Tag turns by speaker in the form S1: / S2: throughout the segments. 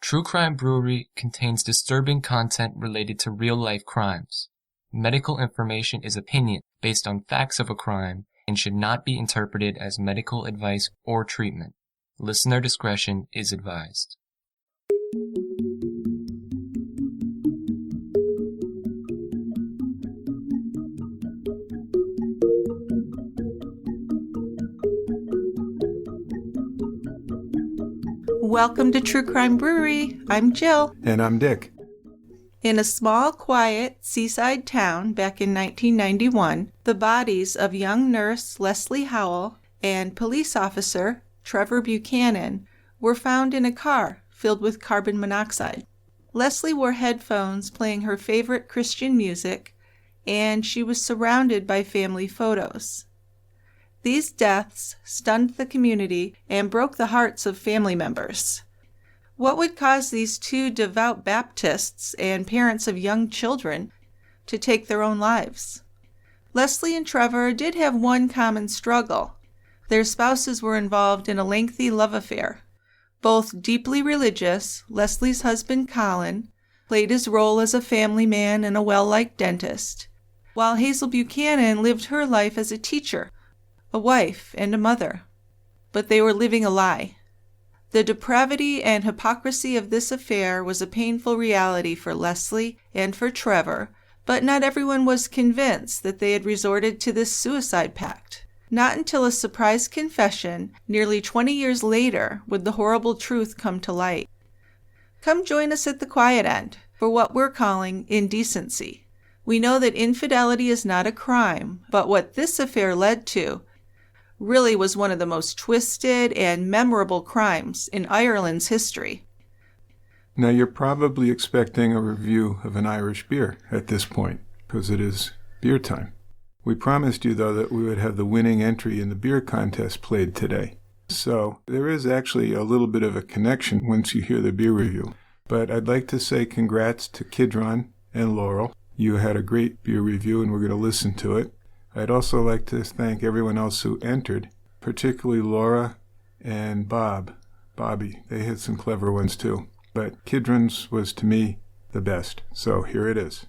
S1: True Crime Brewery contains disturbing content related to real-life crimes. Medical information is opinion based on facts of a crime and should not be interpreted as medical advice or treatment. Listener discretion is advised.
S2: Welcome to True Crime Brewery. I'm Jill.
S3: And I'm Dick.
S2: In a small, quiet seaside town back in 1991, the bodies of young nurse Lesley Howell and police officer Trevor Buchanan were found in a car filled with carbon monoxide. Lesley wore headphones playing her favorite Christian music, and she was surrounded by family photos. These deaths stunned the community and broke the hearts of family members. What would cause these two devout Baptists and parents of young children to take their own lives? Lesley and Trevor did have one common struggle. Their spouses were involved in a lengthy love affair. Both deeply religious, Lesley's husband Colin played his role as a family man and a well-liked dentist, while Hazel Buchanan lived her life as a teacher, a wife, and a mother. But they were living a lie. The depravity and hypocrisy of this affair was a painful reality for Lesley and for Trevor, but not everyone was convinced that they had resorted to this suicide pact. Not until a surprise confession, nearly 20 years later, would the horrible truth come to light. Come join us at the quiet end for what we're calling Indecency. We know that infidelity is not a crime, but what this affair led to really was one of the most twisted and memorable crimes in Ireland's history.
S3: Now, you're probably expecting a review of an Irish beer at this point, because it is beer time. We promised you, though, that we would have the winning entry in the beer contest played today. So there is actually a little bit of a connection once you hear the beer review. But I'd like to say congrats to Kidron and Laurel. You had a great beer review, and we're going to listen to it. I'd also like to thank everyone else who entered, particularly Laura and Bobby. They had some clever ones too. But Kidron's was, to me, the best. So here it is.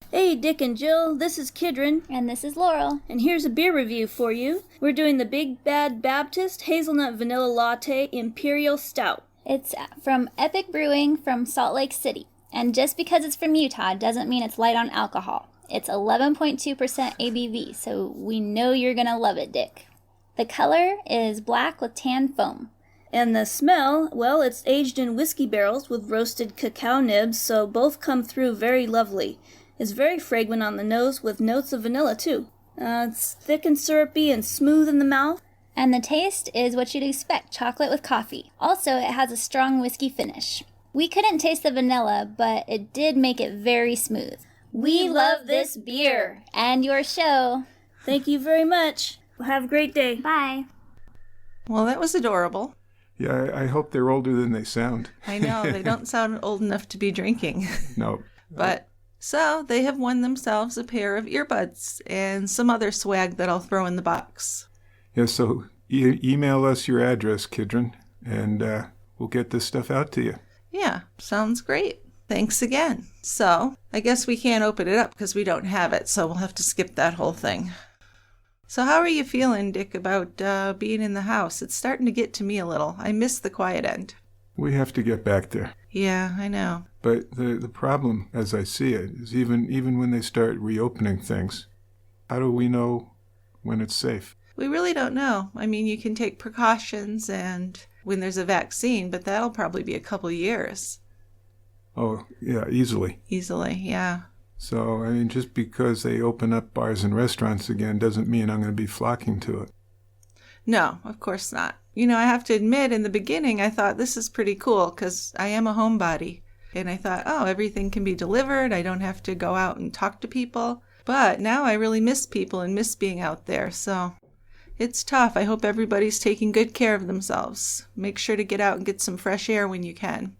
S4: Hey, Dick and Jill, this is Kidron.
S5: And this is Laurel.
S4: And here's a beer review for you. We're doing the Big Bad Baptist Hazelnut Vanilla Latte Imperial Stout.
S5: It's from Epic Brewing from Salt Lake City. And just because it's from Utah doesn't mean it's light on alcohol. It's 11.2% ABV, so we know you're going to love it, Dick. The color is black with tan foam.
S4: And the smell, well, it's aged in whiskey barrels with roasted cacao nibs, so both come through very lovely. It's very fragrant on the nose with notes of vanilla, too. It's thick and syrupy and smooth in the mouth.
S5: And the taste is what you'd expect, chocolate with coffee. Also, it has a strong whiskey finish. We couldn't taste the vanilla, but it did make it very smooth.
S4: We love this beer.
S5: And your show.
S4: Thank you very much. Have a great day.
S5: Bye.
S2: Well, that was adorable.
S3: Yeah, I hope they're older than they sound.
S2: I know, they don't sound old enough to be drinking.
S3: No.
S2: But, so, they have won themselves a pair of earbuds and some other swag that I'll throw in the box.
S3: Yeah, so email us your address, Kidron, and we'll get this stuff out to you.
S2: Yeah, sounds great. Thanks again. So, I guess we can't open it up because we don't have it, so we'll have to skip that whole thing. So how are you feeling, Dick, about being in the house? It's starting to get to me a little. I miss the quiet end.
S3: We have to get back there.
S2: Yeah, I know.
S3: But the problem, as I see it, is even when they start reopening things, how do we know when it's safe?
S2: We really don't know. I mean, you can take precautions and when there's a vaccine, but that'll probably be a couple years.
S3: Oh, yeah, easily.
S2: Easily, yeah.
S3: So, I mean, just because they open up bars and restaurants again doesn't mean I'm going to be flocking to it.
S2: No, of course not. You know, I have to admit, in the beginning, I thought this is pretty cool because I am a homebody. And I thought, oh, everything can be delivered. I don't have to go out and talk to people. But now I really miss people and miss being out there. So it's tough. I hope everybody's taking good care of themselves. Make sure to get out and get some fresh air when you can.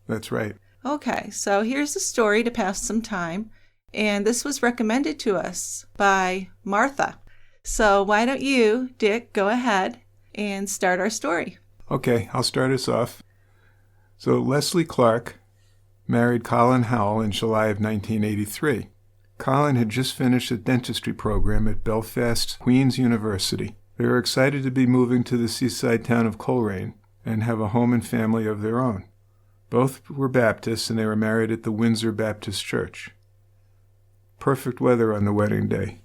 S3: That's right.
S2: Okay, so here's a story to pass some time, and this was recommended to us by Martha. So why don't you, Dick, go ahead and start our story.
S3: Okay, I'll start us off. So Lesley Clark married Colin Howell in July of 1983. Colin had just finished a dentistry program at Belfast's Queen's University. They were excited to be moving to the seaside town of Coleraine and have a home and family of their own. Both were Baptists, and they were married at the Windsor Baptist Church. Perfect weather on the wedding day,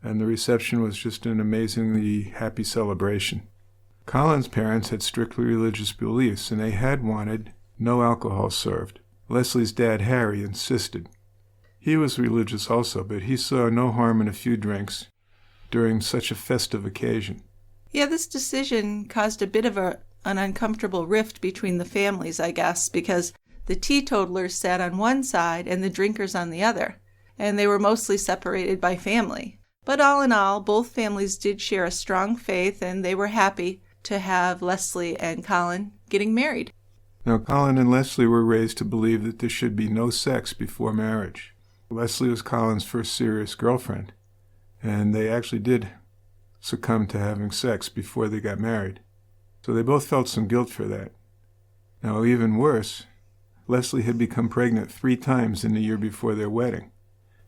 S3: and the reception was just an amazingly happy celebration. Colin's parents had strictly religious beliefs, and they had wanted no alcohol served. Lesley's dad, Harry, insisted. He was religious also, but he saw no harm in a few drinks during such a festive occasion.
S2: Yeah, this decision caused a bit of an uncomfortable rift between the families, I guess, because the teetotalers sat on one side and the drinkers on the other, and they were mostly separated by family. But all in all, both families did share a strong faith, and they were happy to have Lesley and Colin getting married.
S3: Now, Colin and Lesley were raised to believe that there should be no sex before marriage. Lesley was Colin's first serious girlfriend, and they actually did succumb to having sex before they got married. So they both felt some guilt for that. Now, even worse, Lesley had become pregnant 3 times in the year before their wedding,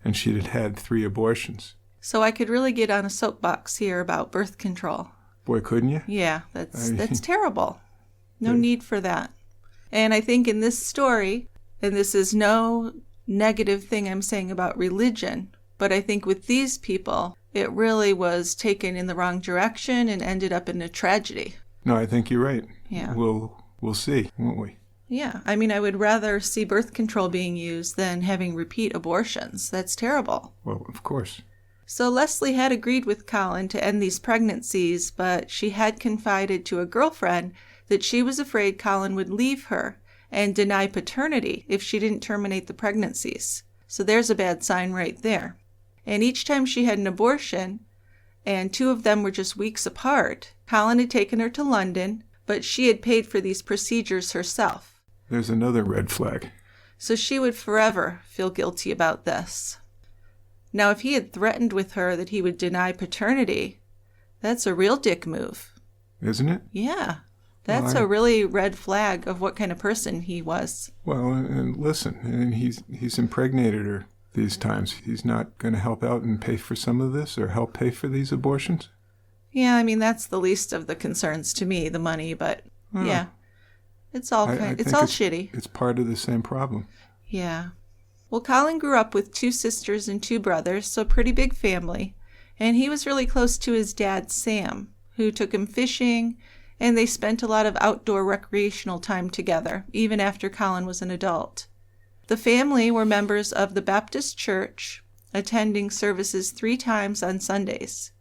S3: and she had had 3 abortions.
S2: So I could really get on a soapbox here about birth control.
S3: Boy, couldn't you?
S2: Yeah, that's terrible. No need for that. And I think in this story, and this is no negative thing I'm saying about religion, but I think with these people, it really was taken in the wrong direction and ended up in a tragedy.
S3: No, I think you're right.
S2: Yeah.
S3: We'll see, won't we?
S2: Yeah, I mean, I would rather see birth control being used than having repeat abortions. That's terrible.
S3: Well, of course.
S2: So Lesley had agreed with Colin to end these pregnancies, but she had confided to a girlfriend that she was afraid Colin would leave her and deny paternity if she didn't terminate the pregnancies. So there's a bad sign right there. And each time she had an abortion, and 2 of them were just weeks apart, Colin had taken her to London, but she had paid for these procedures herself.
S3: There's another red flag.
S2: So she would forever feel guilty about this. Now, if he had threatened with her that he would deny paternity, that's a real dick move.
S3: Isn't it?
S2: Yeah. That's a really red flag of what kind of person he was.
S3: Well, and listen, and he's impregnated her these times. He's not going to help out and pay for some of this or help pay for these abortions?
S2: Yeah, I mean, that's the least of the concerns to me, the money, but yeah. It's all shitty.
S3: It's part of the same problem.
S2: Yeah. Well, Colin grew up with 2 sisters and 2 brothers, so pretty big family, and he was really close to his dad, Sam, who took him fishing, and they spent a lot of outdoor recreational time together, even after Colin was an adult. The family were members of the Baptist Church, attending services 3 times on Sundays.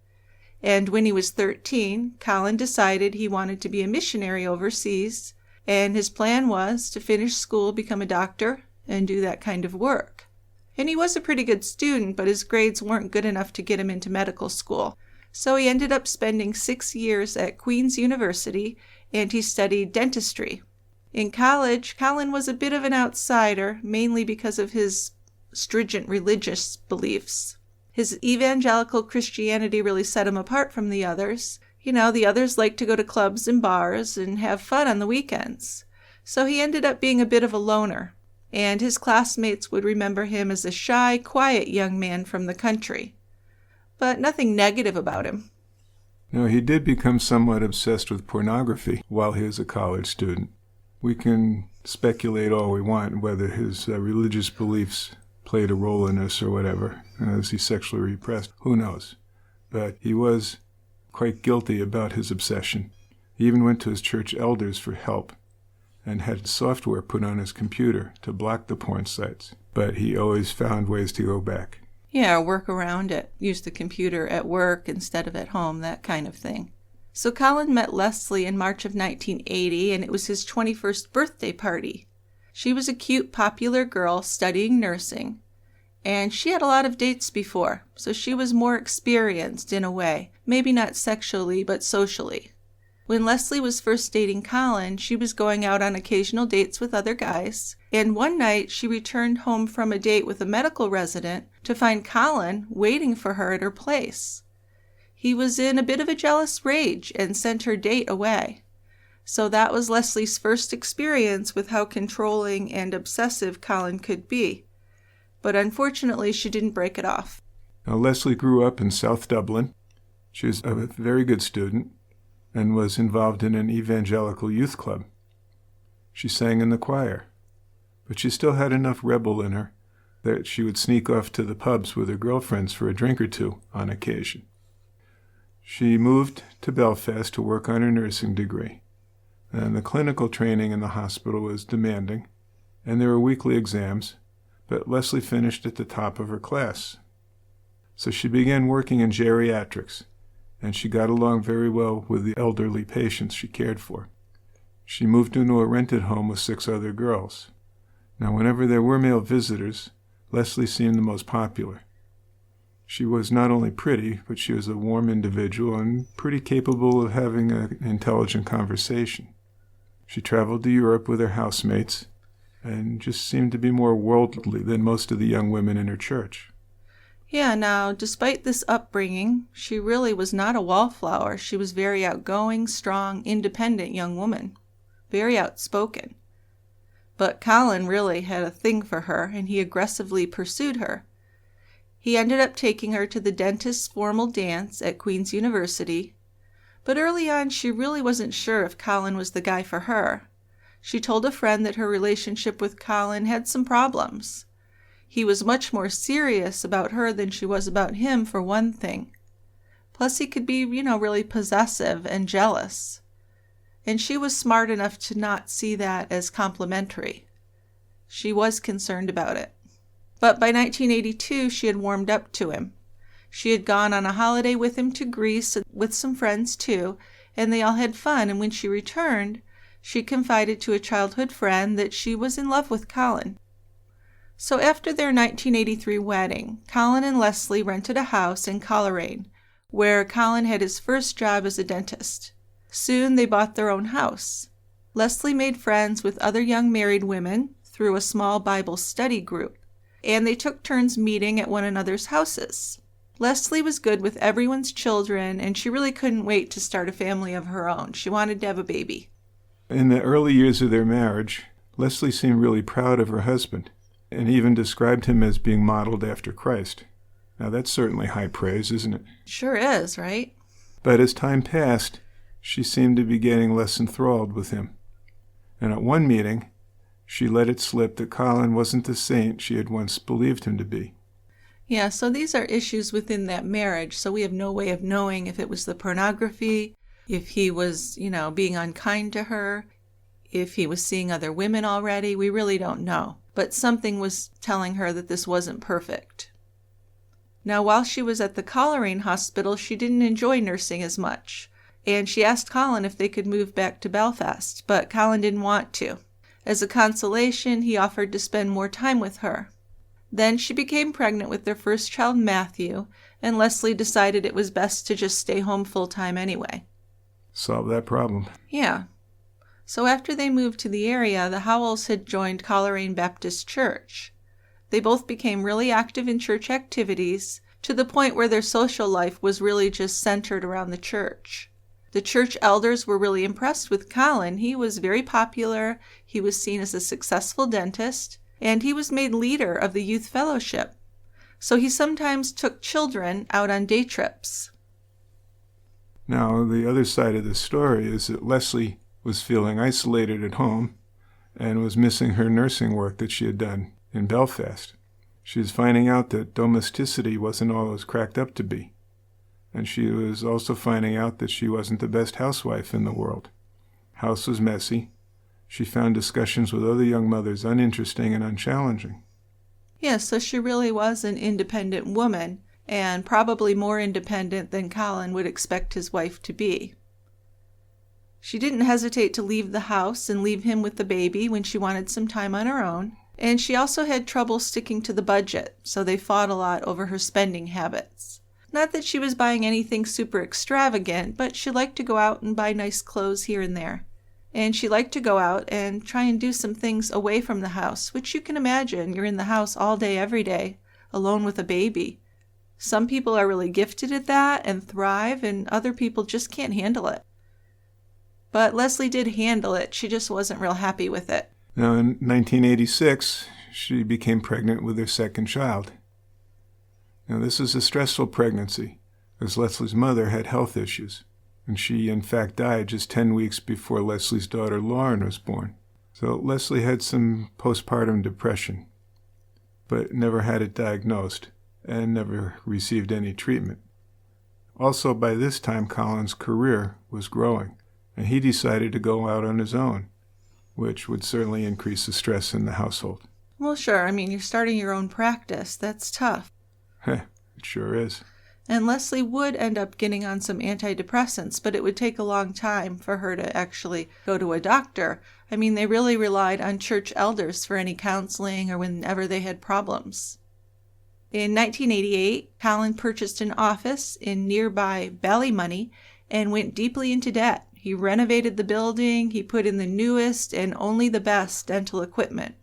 S2: And when he was 13, Colin decided he wanted to be a missionary overseas, and his plan was to finish school, become a doctor, and do that kind of work. And he was a pretty good student, but his grades weren't good enough to get him into medical school. So he ended up spending 6 years at Queen's University, and he studied dentistry. In college, Colin was a bit of an outsider, mainly because of his stringent religious beliefs. His evangelical Christianity really set him apart from the others. You know, the others liked to go to clubs and bars and have fun on the weekends. So he ended up being a bit of a loner, and his classmates would remember him as a shy, quiet young man from the country. But nothing negative about him.
S3: No, he did become somewhat obsessed with pornography while he was a college student. We can speculate all we want whether his religious beliefs played a role in this or whatever. Is he sexually repressed? Who knows? But he was quite guilty about his obsession. He even went to his church elders for help and had software put on his computer to block the porn sites. But he always found ways to go back.
S2: Yeah, work around it. Use the computer at work instead of at home, that kind of thing. So Colin met Lesley in March of 1980, and it was his 21st birthday party. She was a cute, popular girl studying nursing, and she had a lot of dates before, so she was more experienced in a way, maybe not sexually, but socially. When Lesley was first dating Colin, she was going out on occasional dates with other guys, and one night she returned home from a date with a medical resident to find Colin waiting for her at her place. He was in a bit of a jealous rage and sent her date away. So that was Lesley's first experience with how controlling and obsessive Colin could be. But unfortunately, she didn't break it off.
S3: Now, Lesley grew up in South Dublin. She was a very good student and was involved in an evangelical youth club. She sang in the choir, but she still had enough rebel in her that she would sneak off to the pubs with her girlfriends for a drink or two on occasion. She moved to Belfast to work on her nursing degree, and the clinical training in the hospital was demanding, and there were weekly exams, but Lesley finished at the top of her class. So she began working in geriatrics, and she got along very well with the elderly patients she cared for. She moved into a rented home with 6 other girls. Now, whenever there were male visitors, Lesley seemed the most popular. She was not only pretty, but she was a warm individual and pretty capable of having an intelligent conversation. She traveled to Europe with her housemates and just seemed to be more worldly than most of the young women in her church.
S2: Yeah, now, despite this upbringing, she really was not a wallflower. She was very outgoing, strong, independent young woman. Very outspoken. But Colin really had a thing for her, and he aggressively pursued her. He ended up taking her to the dentist's formal dance at Queen's University, but early on she really wasn't sure if Colin was the guy for her. She told a friend that her relationship with Colin had some problems. He was much more serious about her than she was about him, for one thing. Plus he could be, really possessive and jealous. And she was smart enough to not see that as complimentary. She was concerned about it. But by 1982, she had warmed up to him. She had gone on a holiday with him to Greece with some friends too, and they all had fun, and when she returned, she confided to a childhood friend that she was in love with Colin. So after their 1983 wedding, Colin and Lesley rented a house in Coleraine, where Colin had his first job as a dentist. Soon they bought their own house. Lesley made friends with other young married women through a small Bible study group, and they took turns meeting at one another's houses. Lesley was good with everyone's children, and she really couldn't wait to start a family of her own. She wanted to have a baby.
S3: In the early years of their marriage, Lesley seemed really proud of her husband, and even described him as being modeled after Christ. Now that's certainly high praise, isn't it?
S2: Sure is, right?
S3: But as time passed, she seemed to be getting less enthralled with him. And at one meeting, she let it slip that Colin wasn't the saint she had once believed him to be.
S2: Yeah, so these are issues within that marriage, so we have no way of knowing if it was the pornography, if he was, being unkind to her, if he was seeing other women already. We really don't know. But something was telling her that this wasn't perfect. Now, while she was at the Coleraine Hospital, she didn't enjoy nursing as much, and she asked Colin if they could move back to Belfast, but Colin didn't want to. As a consolation, he offered to spend more time with her. Then she became pregnant with their first child, Matthew, and Lesley decided it was best to just stay home full-time anyway.
S3: Solve that problem.
S2: Yeah. So after they moved to the area, the Howells had joined Coleraine Baptist Church. They both became really active in church activities, to the point where their social life was really just centered around the church. The church elders were really impressed with Colin. He was very popular, he was seen as a successful dentist, and he was made leader of the youth fellowship. So he sometimes took children out on day trips.
S3: Now, the other side of the story is that Lesley was feeling isolated at home and was missing her nursing work that she had done in Belfast. She was finding out that domesticity wasn't all it was cracked up to be. And she was also finding out that she wasn't the best housewife in the world. House was messy. She found discussions with other young mothers uninteresting and unchallenging.
S2: Yeah, so she really was an independent woman, and probably more independent than Colin would expect his wife to be. She didn't hesitate to leave the house and leave him with the baby when she wanted some time on her own, and she also had trouble sticking to the budget, so they fought a lot over her spending habits. Not that she was buying anything super extravagant, but she liked to go out and buy nice clothes here and there. And she liked to go out and try and do some things away from the house, which you can imagine. You're in the house all day, every day, alone with a baby. Some people are really gifted at that and thrive, and other people just can't handle it. But Lesley did handle it. She just wasn't real happy with it.
S3: Now, in 1986, she became pregnant with her second child. Now, this is a stressful pregnancy, as Lesley's mother had health issues, and she, in fact, died just 10 weeks before Lesley's daughter Lauren was born. So Lesley had some postpartum depression, but never had it diagnosed and never received any treatment. Also, by this time, Colin's career was growing, and he decided to go out on his own, which would certainly increase the stress in the household.
S2: Well, sure. I mean, you're starting your own practice. That's tough.
S3: It sure is.
S2: And Lesley would end up getting on some antidepressants, but it would take a long time for her to actually go to a doctor. I mean, they really relied on church elders for any counseling or whenever they had problems. In 1988, Colin purchased an office in nearby Ballymoney and went deeply into debt. He renovated the building, he put in the newest and only the best dental equipment.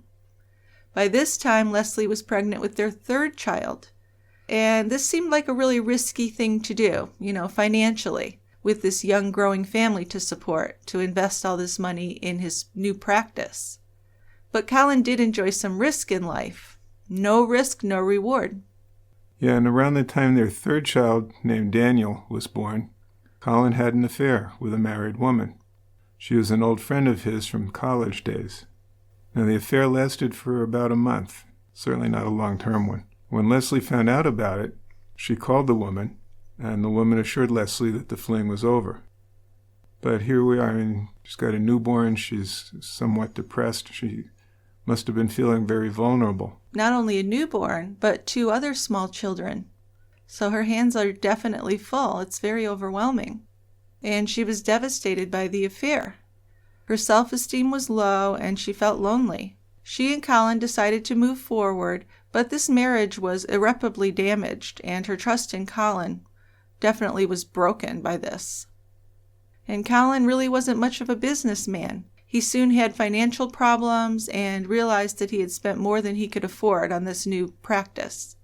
S2: By this time, Lesley was pregnant with their third child. And this seemed like a really risky thing to do, financially, with this young growing family to support, to invest all this money in his new practice. But Colin did enjoy some risk in life. No risk, no reward.
S3: Yeah, and around the time their third child, named Daniel, was born, Colin had an affair with a married woman. She was an old friend of his from college days. Now, the affair lasted for about a month, certainly not a long-term one. When Lesley found out about it, she called the woman, and the woman assured Lesley that the fling was over. But here we are, she's got a newborn, she's somewhat depressed, she must have been feeling very vulnerable.
S2: Not only a newborn, but 2 other small children. So her hands are definitely full. It's very overwhelming. And she was devastated by the affair. Her self-esteem was low, and she felt lonely. She and Colin decided to move forward, but this marriage was irreparably damaged, and her trust in Colin definitely was broken by this. And Colin really wasn't much of a businessman. He soon had financial problems and realized that he had spent more than he could afford on this new practice.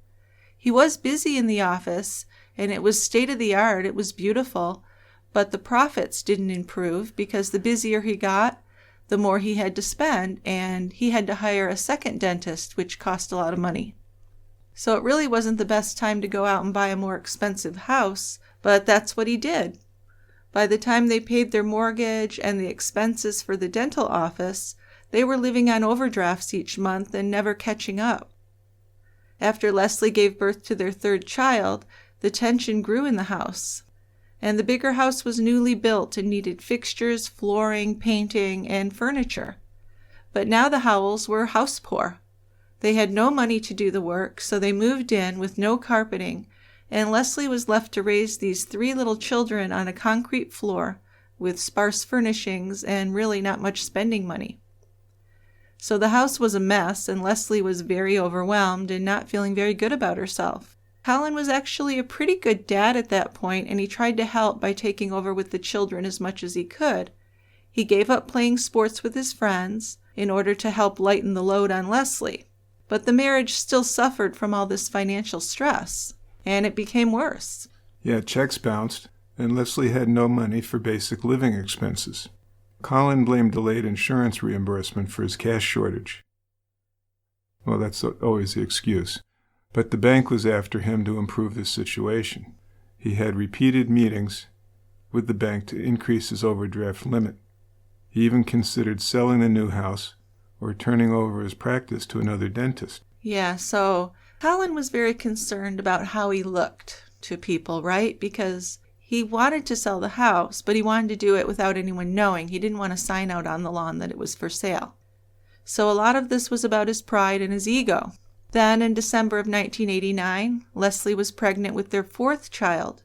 S2: He was busy in the office, and it was state-of-the-art, it was beautiful, but the profits didn't improve because the busier he got, the more he had to spend, and he had to hire a second dentist, which cost a lot of money. So it really wasn't the best time to go out and buy a more expensive house, but that's what he did. By the time they paid their mortgage and the expenses for the dental office, they were living on overdrafts each month and never catching up. After Lesley gave birth to their third child, the tension grew in the house. And the bigger house was newly built and needed fixtures, flooring, painting, and furniture. But now the Howells were house poor. They had no money to do the work, so they moved in with no carpeting, and Lesley was left to raise these 3 little children on a concrete floor with sparse furnishings and really not much spending money. So the house was a mess, and Lesley was very overwhelmed and not feeling very good about herself. Colin was actually a pretty good dad at that point, and he tried to help by taking over with the children as much as he could. He gave up playing sports with his friends in order to help lighten the load on Lesley. But the marriage still suffered from all this financial stress, and it became worse.
S3: Yeah, checks bounced, and Lesley had no money for basic living expenses. Colin blamed delayed insurance reimbursement for his cash shortage. Well, that's always the excuse. But the bank was after him to improve the situation. He had repeated meetings with the bank to increase his overdraft limit. He even considered selling the new house or turning over his practice to another dentist.
S2: Yeah, so Colin was very concerned about how he looked to people, right? Because he wanted to sell the house, but he wanted to do it without anyone knowing. He didn't want to sign out on the lawn that it was for sale. So a lot of this was about his pride and his ego. Then, in December of 1989, Lesley was pregnant with their 4th child.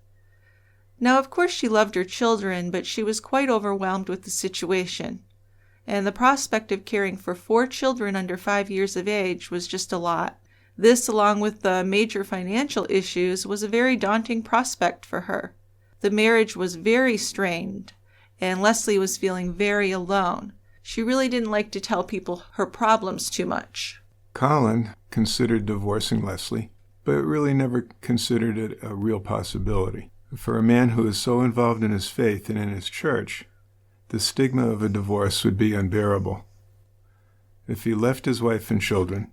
S2: Now, of course, she loved her children, but she was quite overwhelmed with the situation. And the prospect of caring for 4 children under 5 years of age was just a lot. This, along with the major financial issues, was a very daunting prospect for her. The marriage was very strained, and Lesley was feeling very alone. She really didn't like to tell people her problems too much.
S3: Colin considered divorcing Lesley, but really never considered it a real possibility. For a man who is so involved in his faith and in his church, the stigma of a divorce would be unbearable. If he left his wife and children,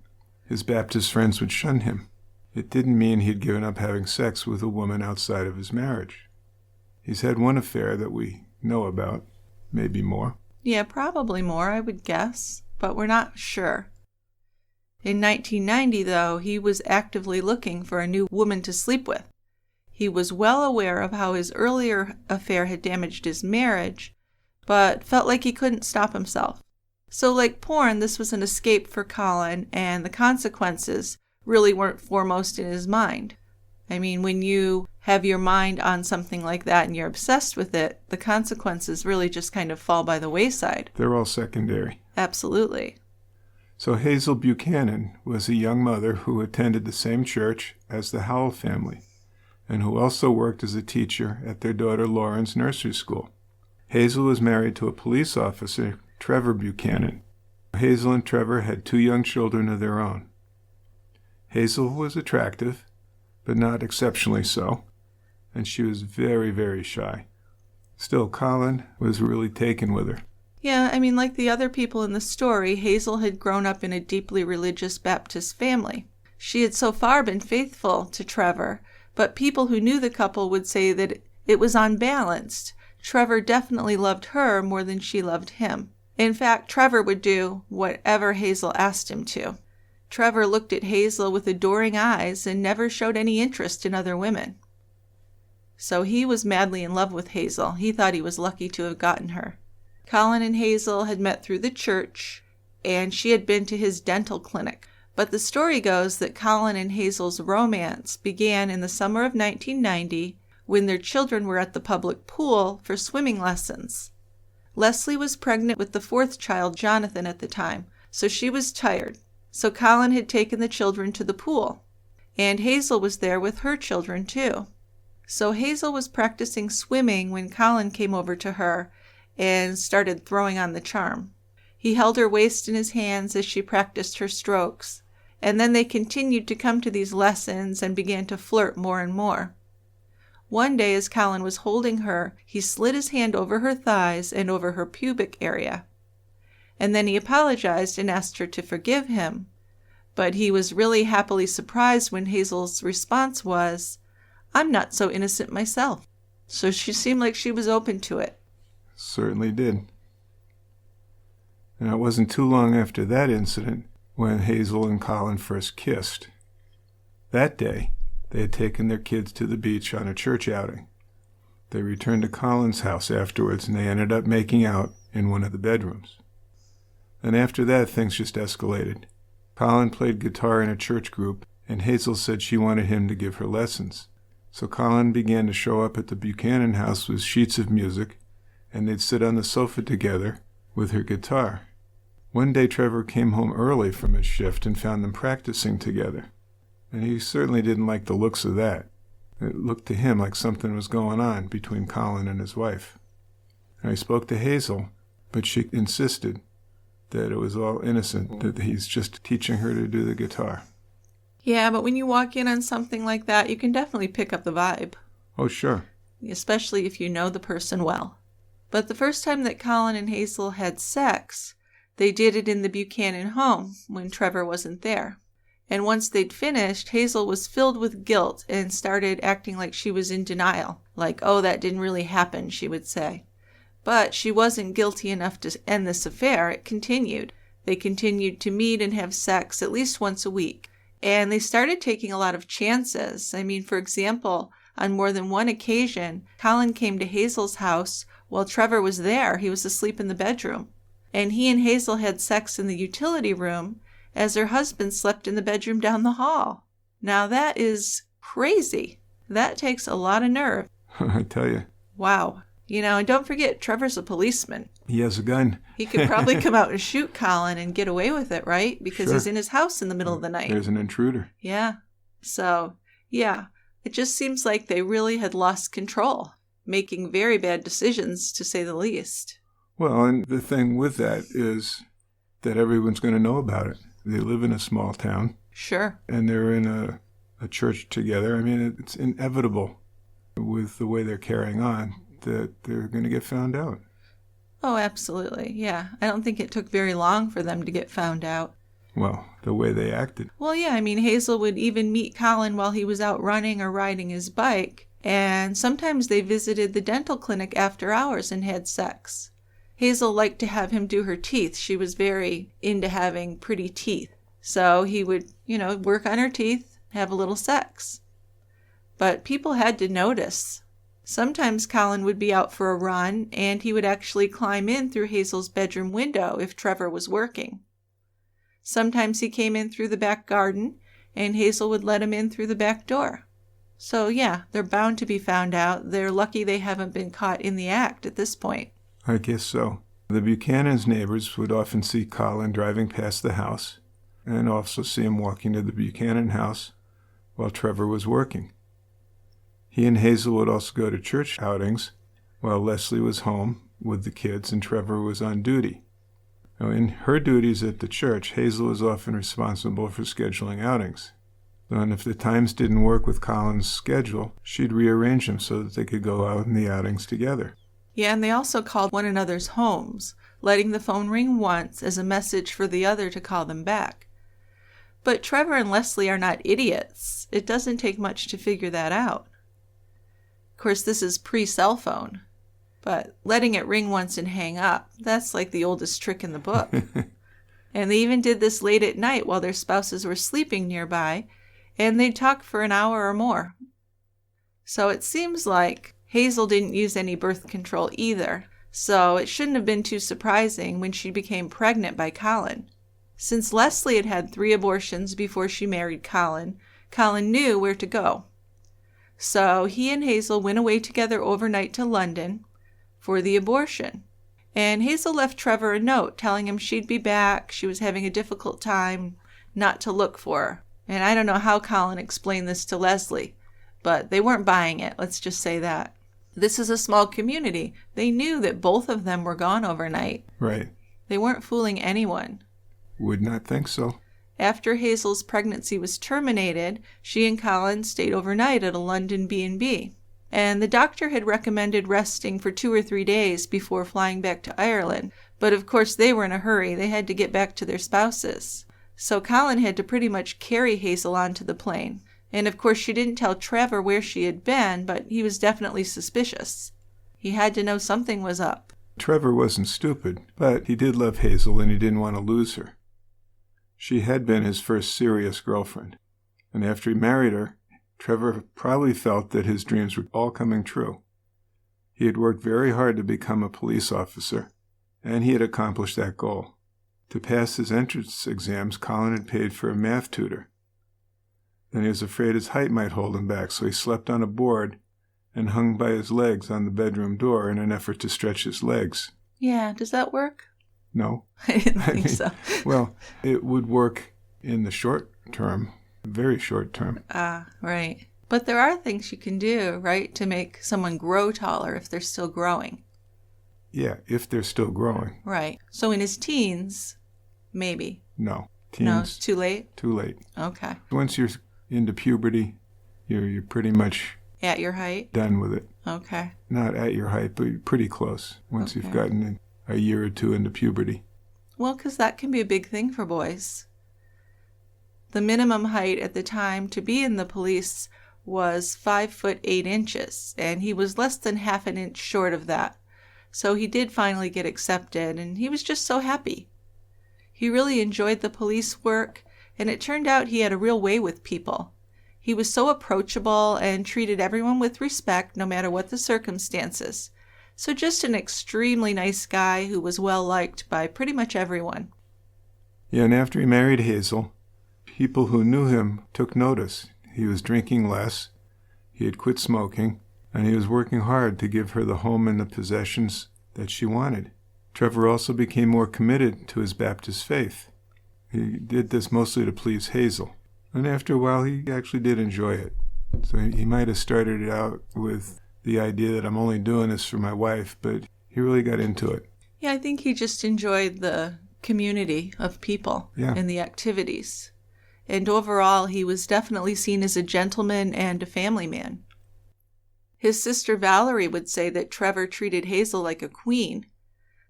S3: his Baptist friends would shun him. It didn't mean he'd given up having sex with a woman outside of his marriage. He's had one affair that we know about, maybe more.
S2: Yeah, probably more, I would guess, but we're not sure. In 1990, though, he was actively looking for a new woman to sleep with. He was well aware of how his earlier affair had damaged his marriage, but felt like he couldn't stop himself. So like porn, this was an escape for Colin, and the consequences really weren't foremost in his mind. I mean, when you have your mind on something like that and you're obsessed with it, the consequences really just kind of fall by the wayside.
S3: They're all secondary.
S2: Absolutely.
S3: So Hazel Buchanan was a young mother who attended the same church as the Howell family, and who also worked as a teacher at their daughter Lauren's nursery school. Hazel was married to a police officer, Trevor Buchanan. Hazel and Trevor had 2 young children of their own. Hazel was attractive, but not exceptionally so, and she was very, very shy. Still, Colin was really taken with her.
S2: Yeah, I mean, like the other people in the story, Hazel had grown up in a deeply religious Baptist family. She had so far been faithful to Trevor, but people who knew the couple would say that it was unbalanced. Trevor definitely loved her more than she loved him. In fact, Trevor would do whatever Hazel asked him to. Trevor looked at Hazel with adoring eyes and never showed any interest in other women. So he was madly in love with Hazel. He thought he was lucky to have gotten her. Colin and Hazel had met through the church, and she had been to his dental clinic. But the story goes that Colin and Hazel's romance began in the summer of 1990 when their children were at the public pool for swimming lessons. Lesley was pregnant with the 4th child, Jonathan, at the time, so she was tired. So Colin had taken the children to the pool, and Hazel was there with her children too. So Hazel was practicing swimming when Colin came over to her and started throwing on the charm. He held her waist in his hands as she practiced her strokes, and then they continued to come to these lessons and began to flirt more and more. One day, as Colin was holding her, he slid his hand over her thighs and over her pubic area. And then he apologized and asked her to forgive him. But he was really happily surprised when Hazel's response was, "I'm not so innocent myself." So she seemed like she was open to it.
S3: Certainly did. And it wasn't too long after that incident when Hazel and Colin first kissed. That day, they had taken their kids to the beach on a church outing. They returned to Colin's house afterwards, and they ended up making out in one of the bedrooms. And after that, things just escalated. Colin played guitar in a church group, and Hazel said she wanted him to give her lessons. So Colin began to show up at the Buchanan house with sheets of music, and they'd sit on the sofa together with her guitar. One day Trevor came home early from his shift and found them practicing together. And he certainly didn't like the looks of that. It looked to him like something was going on between Colin and his wife. And I spoke to Hazel, but she insisted that it was all innocent, that he's just teaching her to do the guitar.
S2: Yeah, but when you walk in on something like that, you can definitely pick up the vibe.
S3: Oh, sure.
S2: Especially if you know the person well. But the first time that Colin and Hazel had sex, they did it in the Buchanan home when Trevor wasn't there. And once they'd finished, Hazel was filled with guilt and started acting like she was in denial. Like, "Oh, that didn't really happen," she would say. But she wasn't guilty enough to end this affair. It continued. They continued to meet and have sex at least once a week. And they started taking a lot of chances. I mean, for example, on more than one occasion, Colin came to Hazel's house while Trevor was there. He was asleep in the bedroom. And he and Hazel had sex in the utility room as her husband slept in the bedroom down the hall. Now that is crazy. That takes a lot of nerve.
S3: I tell you.
S2: Wow. You know, and don't forget, Trevor's a policeman.
S3: He has a gun.
S2: He could probably come out and shoot Colin and get away with it, right? Because
S3: Sure.
S2: he's in his house in the middle of the night.
S3: There's an intruder.
S2: Yeah. So, yeah, it just seems like they really had lost control, making very bad decisions, to say the least.
S3: Well, and the thing with that is that everyone's going to know about it. They live in a small town.
S2: Sure.
S3: And they're in a church together. I mean, it's inevitable with the way they're carrying on that they're going to get found out.
S2: Oh, absolutely. Yeah. I don't think it took very long for them to get found out.
S3: Well, the way they acted.
S2: Well, yeah, I mean, Hazel would even meet Colin while he was out running or riding his bike, and sometimes they visited the dental clinic after hours and had sex. Hazel liked to have him do her teeth. She was very into having pretty teeth. So he would, work on her teeth, have a little sex. But people had to notice. Sometimes Colin would be out for a run, and he would actually climb in through Hazel's bedroom window if Trevor was working. Sometimes he came in through the back garden, and Hazel would let him in through the back door. So yeah, they're bound to be found out. They're lucky they haven't been caught in the act at this point.
S3: I guess so. The Buchanan's neighbors would often see Colin driving past the house, and also see him walking to the Buchanan house while Trevor was working. He and Hazel would also go to church outings while Lesley was home with the kids and Trevor was on duty. Now, in her duties at the church, Hazel was often responsible for scheduling outings. And if the times didn't work with Colin's schedule, she'd rearrange them so that they could go out in the outings together.
S2: Yeah, and they also called one another's homes, letting the phone ring once as a message for the other to call them back. But Trevor and Lesley are not idiots. It doesn't take much to figure that out. Of course, this is pre-cell phone. But letting it ring once and hang up, that's like the oldest trick in the book. And they even did this late at night while their spouses were sleeping nearby, and they'd talk for an hour or more. So it seems like Hazel didn't use any birth control either, so it shouldn't have been too surprising when she became pregnant by Colin. Since Lesley had had 3 abortions before she married Colin, Colin knew where to go. So he and Hazel went away together overnight to London for the abortion. And Hazel left Trevor a note telling him she'd be back, she was having a difficult time, not to look for her. And I don't know how Colin explained this to Lesley, but they weren't buying it, let's just say that. This is a small community. They knew that both of them were gone overnight.
S3: Right.
S2: They weren't fooling anyone.
S3: Would not think so.
S2: After Hazel's pregnancy was terminated, she and Colin stayed overnight at a London B&B. And the doctor had recommended resting for 2 or 3 days before flying back to Ireland. But of course they were in a hurry. They had to get back to their spouses. So Colin had to pretty much carry Hazel onto the plane. And of course she didn't tell Trevor where she had been, but he was definitely suspicious. He had to know something was up.
S3: Trevor wasn't stupid, but he did love Hazel and he didn't want to lose her. She had been his first serious girlfriend. And after he married her, Trevor probably felt that his dreams were all coming true. He had worked very hard to become a police officer, and he had accomplished that goal. To pass his entrance exams, Colin had paid for a math tutor. Then he was afraid his height might hold him back, so he slept on a board and hung by his legs on the bedroom door in an effort to stretch his legs.
S2: Yeah, does that work?
S3: No.
S2: I didn't think so.
S3: Well, it would work in the short term, very short term.
S2: Right. But there are things you can do, right, to make someone grow taller if they're still growing.
S3: Yeah, if they're still growing.
S2: Right. So in his teens, maybe.
S3: No. Teens.
S2: No, it's too late?
S3: Too late.
S2: Okay.
S3: Once you're into puberty, you're pretty much
S2: at your height?
S3: Done with it.
S2: Okay.
S3: Not at your height, but pretty close once you've gotten a year or 2 into puberty.
S2: Well, because that can be a big thing for boys. The minimum height at the time to be in the police was 5 foot 8 inches, and he was less than half an inch short of that. So he did finally get accepted, and he was just so happy. He really enjoyed the police work, and it turned out he had a real way with people. He was so approachable and treated everyone with respect no matter what the circumstances. So just an extremely nice guy who was well liked by pretty much everyone.
S3: Yeah, and after he married Hazel, people who knew him took notice. He was drinking less, he had quit smoking, and he was working hard to give her the home and the possessions that she wanted. Trevor also became more committed to his Baptist faith. He did this mostly to please Hazel. And after a while, he actually did enjoy it. So he might have started it out with the idea that I'm only doing this for my wife, but he really got into it.
S2: Yeah, I think he just enjoyed the community of people and the activities. And overall, he was definitely seen as a gentleman and a family man. His sister Valerie would say that Trevor treated Hazel like a queen.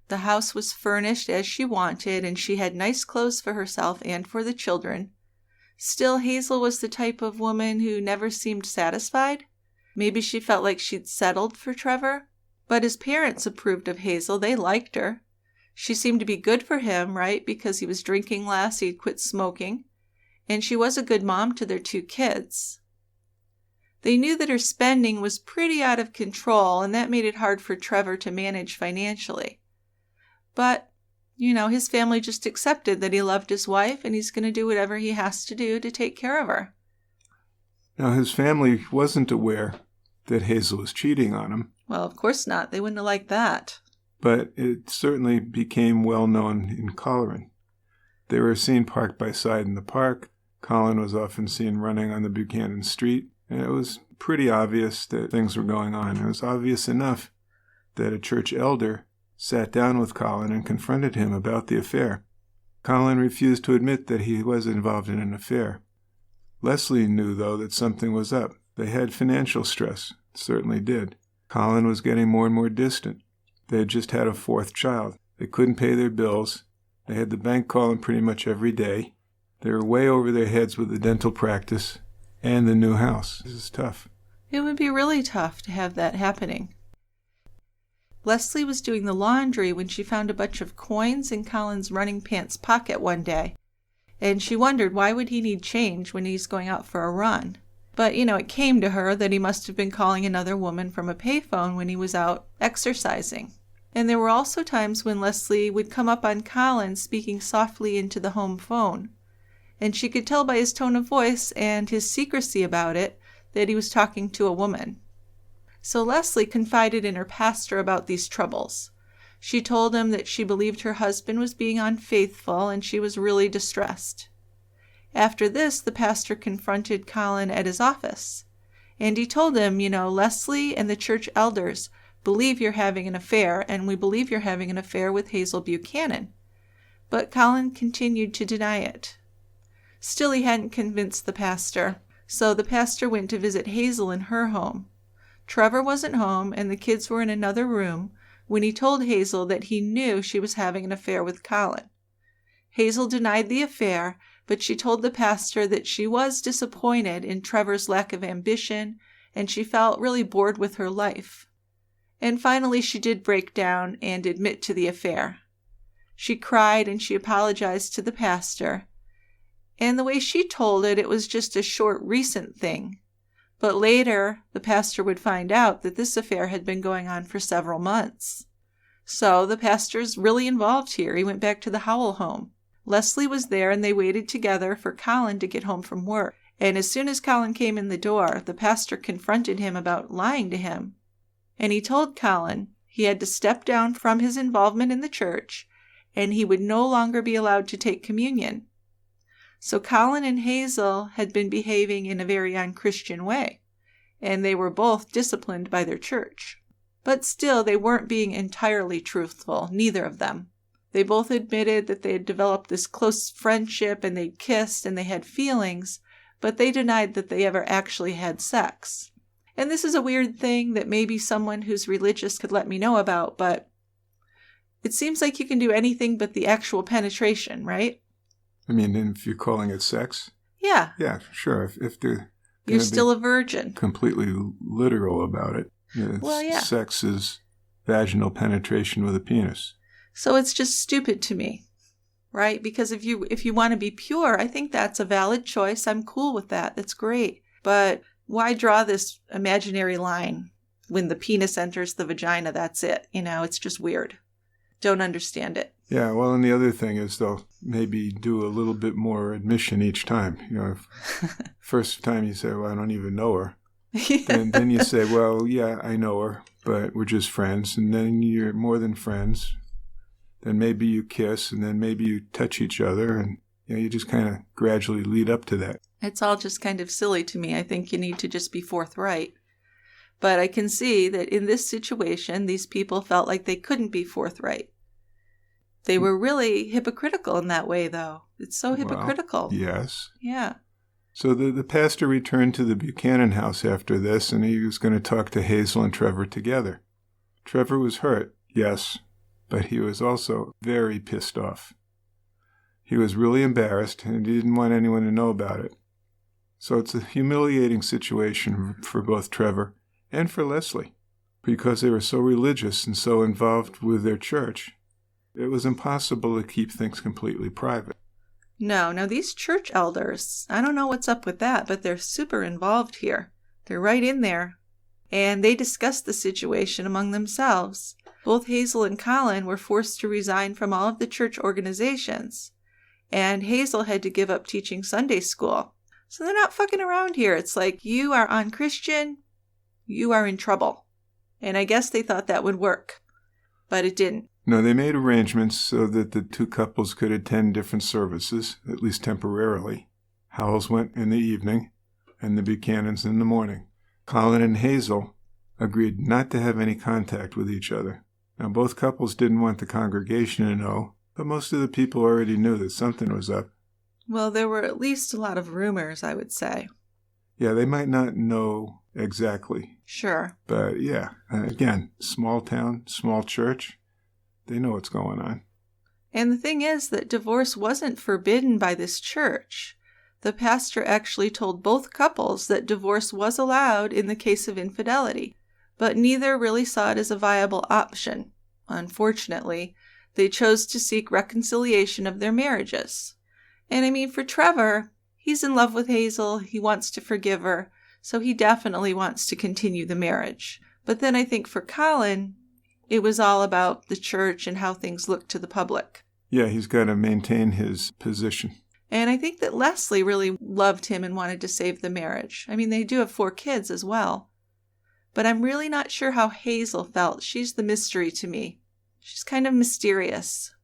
S2: The house was furnished as she wanted, and she had nice clothes for herself and for the children. Still, Hazel was the type of woman who never seemed satisfied. Maybe she felt like she'd settled for Trevor. But his parents approved of Hazel. They liked her. She seemed to be good for him, right? Because he was drinking less, he'd quit smoking. And she was a good mom to their 2 kids. They knew that her spending was pretty out of control, and that made it hard for Trevor to manage financially. But, his family just accepted that he loved his wife, and he's going to do whatever he has to do to take care of her.
S3: Now, his family wasn't aware that Hazel was cheating on him.
S2: Well, of course not. They wouldn't have liked that.
S3: But it certainly became well known in Colin. They were seen parked by side in the park. Colin was often seen running on the Buchanan street, and it was pretty obvious that things were going on. It was obvious enough that a church elder sat down with Colin and confronted him about the affair. Colin refused to admit that he was involved in an affair. Lesley knew, though, that something was up. They had financial stress, certainly did. Colin was getting more and more distant. They had just had a 4th child. They couldn't pay their bills. They had the bank calling pretty much every day. They were way over their heads with the dental practice and the new house. This is tough.
S2: It would be really tough to have that happening. Lesley was doing the laundry when she found a bunch of coins in Colin's running pants pocket one day. And she wondered, why would he need change when he's going out for a run? But, it came to her that he must have been calling another woman from a payphone when he was out exercising. And there were also times when Lesley would come up on Colin speaking softly into the home phone. And she could tell by his tone of voice and his secrecy about it that he was talking to a woman. So Lesley confided in her pastor about these troubles. She told him that she believed her husband was being unfaithful and she was really distressed. After this, the pastor confronted Colin at his office. And he told him, Lesley and the church elders believe you're having an affair, and we believe you're having an affair with Hazel Buchanan. But Colin continued to deny it. Still, he hadn't convinced the pastor, so the pastor went to visit Hazel in her home. Trevor wasn't home, and the kids were in another room when he told Hazel that he knew she was having an affair with Colin. Hazel denied the affair, but she told the pastor that she was disappointed in Trevor's lack of ambition, and she felt really bored with her life. And finally she did break down and admit to the affair. She cried and she apologized to the pastor. And the way she told it, it was just a short, recent thing. But later, the pastor would find out that this affair had been going on for several months. So the pastor's really involved here. He went back to the Howell home. Lesley was there, and they waited together for Colin to get home from work. And as soon as Colin came in the door, the pastor confronted him about lying to him. And he told Colin he had to step down from his involvement in the church, and he would no longer be allowed to take communion. So Colin and Hazel had been behaving in a very unchristian way, and they were both disciplined by their church. But still, they weren't being entirely truthful, neither of them. They both admitted that they had developed this close friendship, and they'd kissed, and they had feelings, but they denied that they ever actually had sex. And this is a weird thing that maybe someone who's religious could let me know about, but it seems like you can do anything but the actual penetration, right?
S3: I mean, if you're calling it sex?
S2: Yeah.
S3: Yeah, sure. If they're
S2: You're still a virgin.
S3: Completely literal about it.
S2: Well, yeah.
S3: Sex is vaginal penetration with a penis.
S2: So it's just stupid to me, right? Because if you want to be pure, I think that's a valid choice. I'm cool with that. That's great. But why draw this imaginary line? When the penis enters the vagina, that's it. It's just weird. Don't understand it.
S3: Yeah, well, and the other thing is they'll maybe do a little bit more admission each time. First time you say, well, I don't even know her. And then you say, well, yeah, I know her, but we're just friends. And then you're more than friends. Then maybe you kiss, and then maybe you touch each other, and you just kind of gradually lead up to that.
S2: It's all just kind of silly to me. I think you need to just be forthright. But I can see that in this situation, these people felt like they couldn't be forthright. They were really hypocritical in that way, though. It's so hypocritical.
S3: Well, yes.
S2: Yeah.
S3: So the pastor returned to the Buchanan house after this, and he was going to talk to Hazel and Trevor together. Trevor was hurt, yes, but he was also very pissed off. He was really embarrassed, and he didn't want anyone to know about it. So it's a humiliating situation for both Trevor and for Lesley, because they were so religious and so involved with their church. It was impossible to keep things completely private.
S2: No, these church elders, I don't know what's up with that, but they're super involved here. They're right in there. And they discussed the situation among themselves. Both Hazel and Colin were forced to resign from all of the church organizations. And Hazel had to give up teaching Sunday school. So they're not fucking around here. It's like, you are unchristian, you are in trouble. And I guess they thought that would work. But it didn't.
S3: No, they made arrangements so that the two couples could attend different services, at least temporarily. Howells went in the evening, and the Buchanans in the morning. Colin and Hazel agreed not to have any contact with each other. Now, both couples didn't want the congregation to know, but most of the people already knew that something was up.
S2: Well, there were at least a lot of rumors, I would say.
S3: Yeah, they might not know exactly.
S2: Sure.
S3: But yeah, again, small town, small church, they know what's going on.
S2: And the thing is that divorce wasn't forbidden by this church. The pastor actually told both couples that divorce was allowed in the case of infidelity, but neither really saw it as a viable option. Unfortunately, they chose to seek reconciliation of their marriages. And I mean, for Trevor, he's in love with Hazel, he wants to forgive her, so he definitely wants to continue the marriage. But then I think for Colin, it was all about the church and how things look to the public.
S3: Yeah, he's got to maintain his position.
S2: And I think that Lesley really loved him and wanted to save the marriage. I mean, they do have 4 kids as well. But I'm really not sure how Hazel felt. She's the mystery to me. She's kind of mysterious.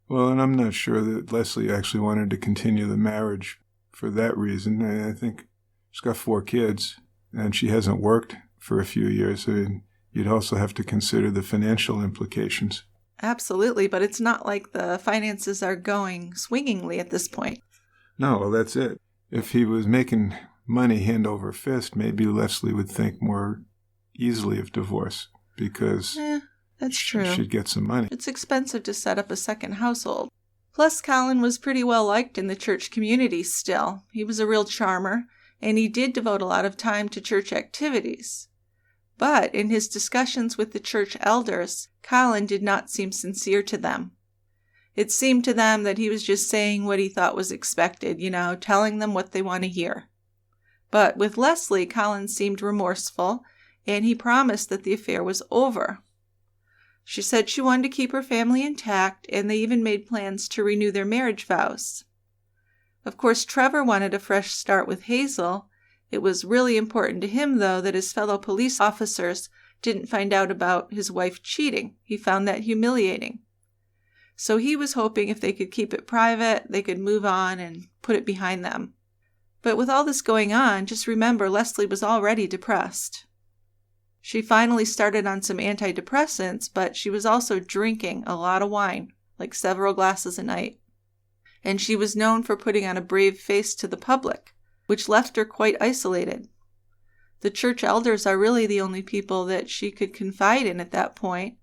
S3: Well, and I'm not sure that Lesley actually wanted to continue the marriage for that reason. I think she's got 4 kids, and she hasn't worked for a few years. I mean, you'd also have to consider the financial implications.
S2: Absolutely, but it's not like the finances are going swingingly at this point.
S3: No, well, that's it. If he was making money hand over fist, maybe Lesley would think more easily of divorce, because
S2: that's true.
S3: She'd get some money.
S2: It's expensive to set up a second household. Plus, Colin was pretty well liked in the church community still. He was a real charmer, and he did devote a lot of time to church activities. But in his discussions with the church elders, Colin did not seem sincere to them. It seemed to them that he was just saying what he thought was expected, telling them what they want to hear. But with Lesley, Colin seemed remorseful, and he promised that the affair was over. She said she wanted to keep her family intact, and they even made plans to renew their marriage vows. Of course, Trevor wanted a fresh start with Hazel. It was really important to him, though, that his fellow police officers didn't find out about his wife cheating. He found that humiliating. So he was hoping if they could keep it private, they could move on and put it behind them. But with all this going on, just remember Lesley was already depressed. She finally started on some antidepressants, but she was also drinking a lot of wine, like several glasses a night. And she was known for putting on a brave face to the public, which left her quite isolated. The church elders are really the only people that she could confide in at that point.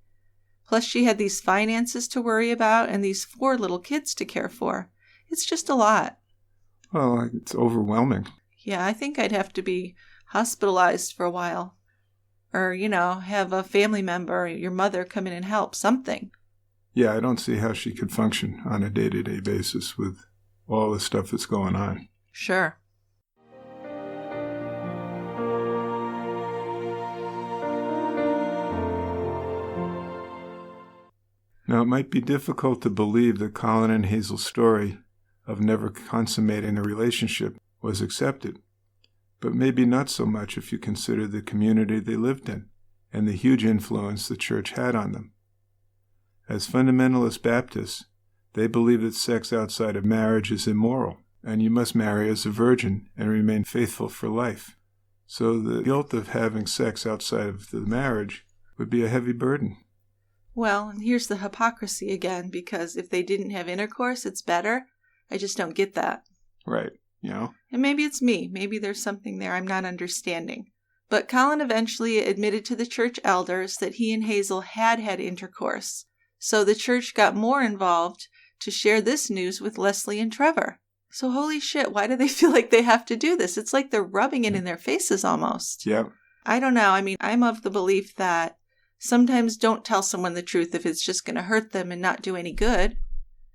S2: Plus, she had these finances to worry about and these 4 little kids to care for. It's just a lot.
S3: Well, it's overwhelming.
S2: Yeah, I think I'd have to be hospitalized for a while. Or, have a family member, your mother, come in and help, something.
S3: Yeah, I don't see how she could function on a day-to-day basis with all the stuff that's going on.
S2: Sure.
S3: Now, it might be difficult to believe that Colin and Hazel's story of never consummating a relationship was accepted, but maybe not so much if you consider the community they lived in and the huge influence the church had on them. As fundamentalist Baptists, they believe that sex outside of marriage is immoral, and you must marry as a virgin and remain faithful for life. So the guilt of having sex outside of the marriage would be a heavy burden.
S2: Well, and here's the hypocrisy again, because if they didn't have intercourse, it's better. I just don't get that.
S3: Right,
S2: And maybe it's me. Maybe there's something there I'm not understanding. But Colin eventually admitted to the church elders that he and Hazel had intercourse. So the church got more involved to share this news with Lesley and Trevor. So holy shit, why do they feel like they have to do this? It's like they're rubbing it in their faces almost.
S3: Yeah.
S2: I don't know. I mean, I'm of the belief that sometimes don't tell someone the truth if it's just going to hurt them and not do any good.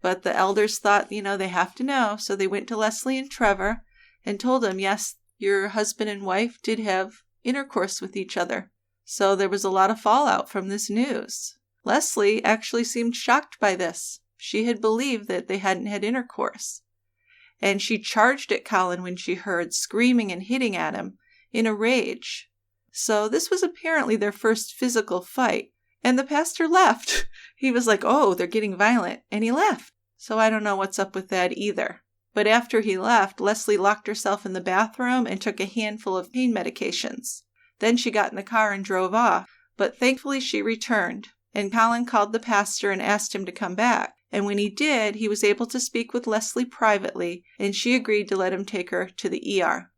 S2: But the elders thought, they have to know. So they went to Lesley and Trevor and told them, yes, your husband and wife did have intercourse with each other. So there was a lot of fallout from this news. Lesley actually seemed shocked by this. She had believed that they hadn't had intercourse. And she charged at Colin when she heard screaming and hitting at him in a rage. So this was apparently their first physical fight. And the pastor left. He was like, oh, they're getting violent. And he left. So I don't know what's up with that either. But after he left, Lesley locked herself in the bathroom and took a handful of pain medications. Then she got in the car and drove off. But thankfully she returned. And Colin called the pastor and asked him to come back. And when he did, he was able to speak with Lesley privately, and she agreed to let him take her to the ER.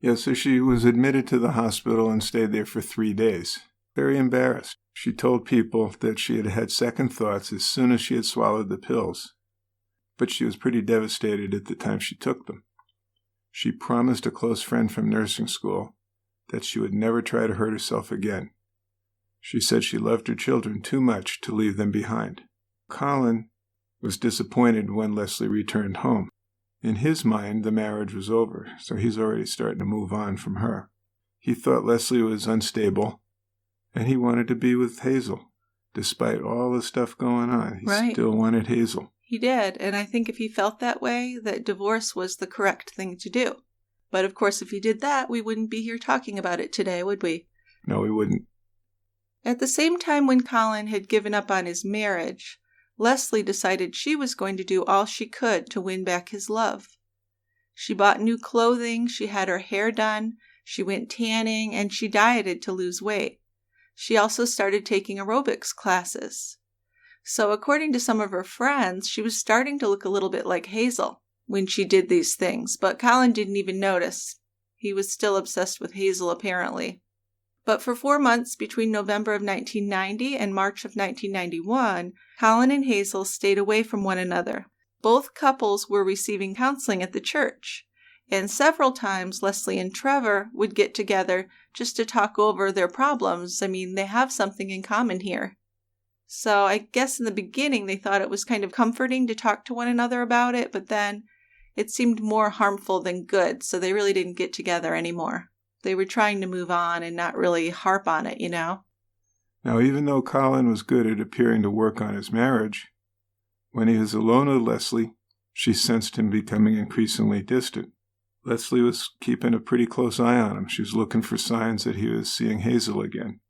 S3: Yeah, so she was admitted to the hospital and stayed there for 3 days. Very embarrassed. She told people that she had had second thoughts as soon as she had swallowed the pills. But she was pretty devastated at the time she took them. She promised a close friend from nursing school that she would never try to hurt herself again. She said she loved her children too much to leave them behind. Colin was disappointed when Lesley returned home. In his mind, the marriage was over, so he's already starting to move on from her. He thought Lesley was unstable, and he wanted to be with Hazel. Despite all the stuff going on, he still wanted Hazel.
S2: He did, and I think if he felt that way, that divorce was the correct thing to do. But of course, if he did that, we wouldn't be here talking about it today, would we?
S3: No, we wouldn't.
S2: At the same time when Colin had given up on his marriage, Lesley decided she was going to do all she could to win back his love. She bought new clothing, she had her hair done, she went tanning, and she dieted to lose weight. She also started taking aerobics classes. So according to some of her friends, she was starting to look a little bit like Hazel when she did these things, but Colin didn't even notice. He was still obsessed with Hazel, apparently. But for 4 months between November of 1990 and March of 1991, Colin and Hazel stayed away from one another. Both couples were receiving counseling at the church, and several times Lesley and Trevor would get together just to talk over their problems. I mean, they have something in common here. So I guess in the beginning they thought it was kind of comforting to talk to one another about it, but then it seemed more harmful than good, so they really didn't get together anymore. They were trying to move on and not really harp on it, Now,
S3: even though Colin was good at appearing to work on his marriage, when he was alone with Lesley, she sensed him becoming increasingly distant. Lesley was keeping a pretty close eye on him. She was looking for signs that he was seeing Hazel again.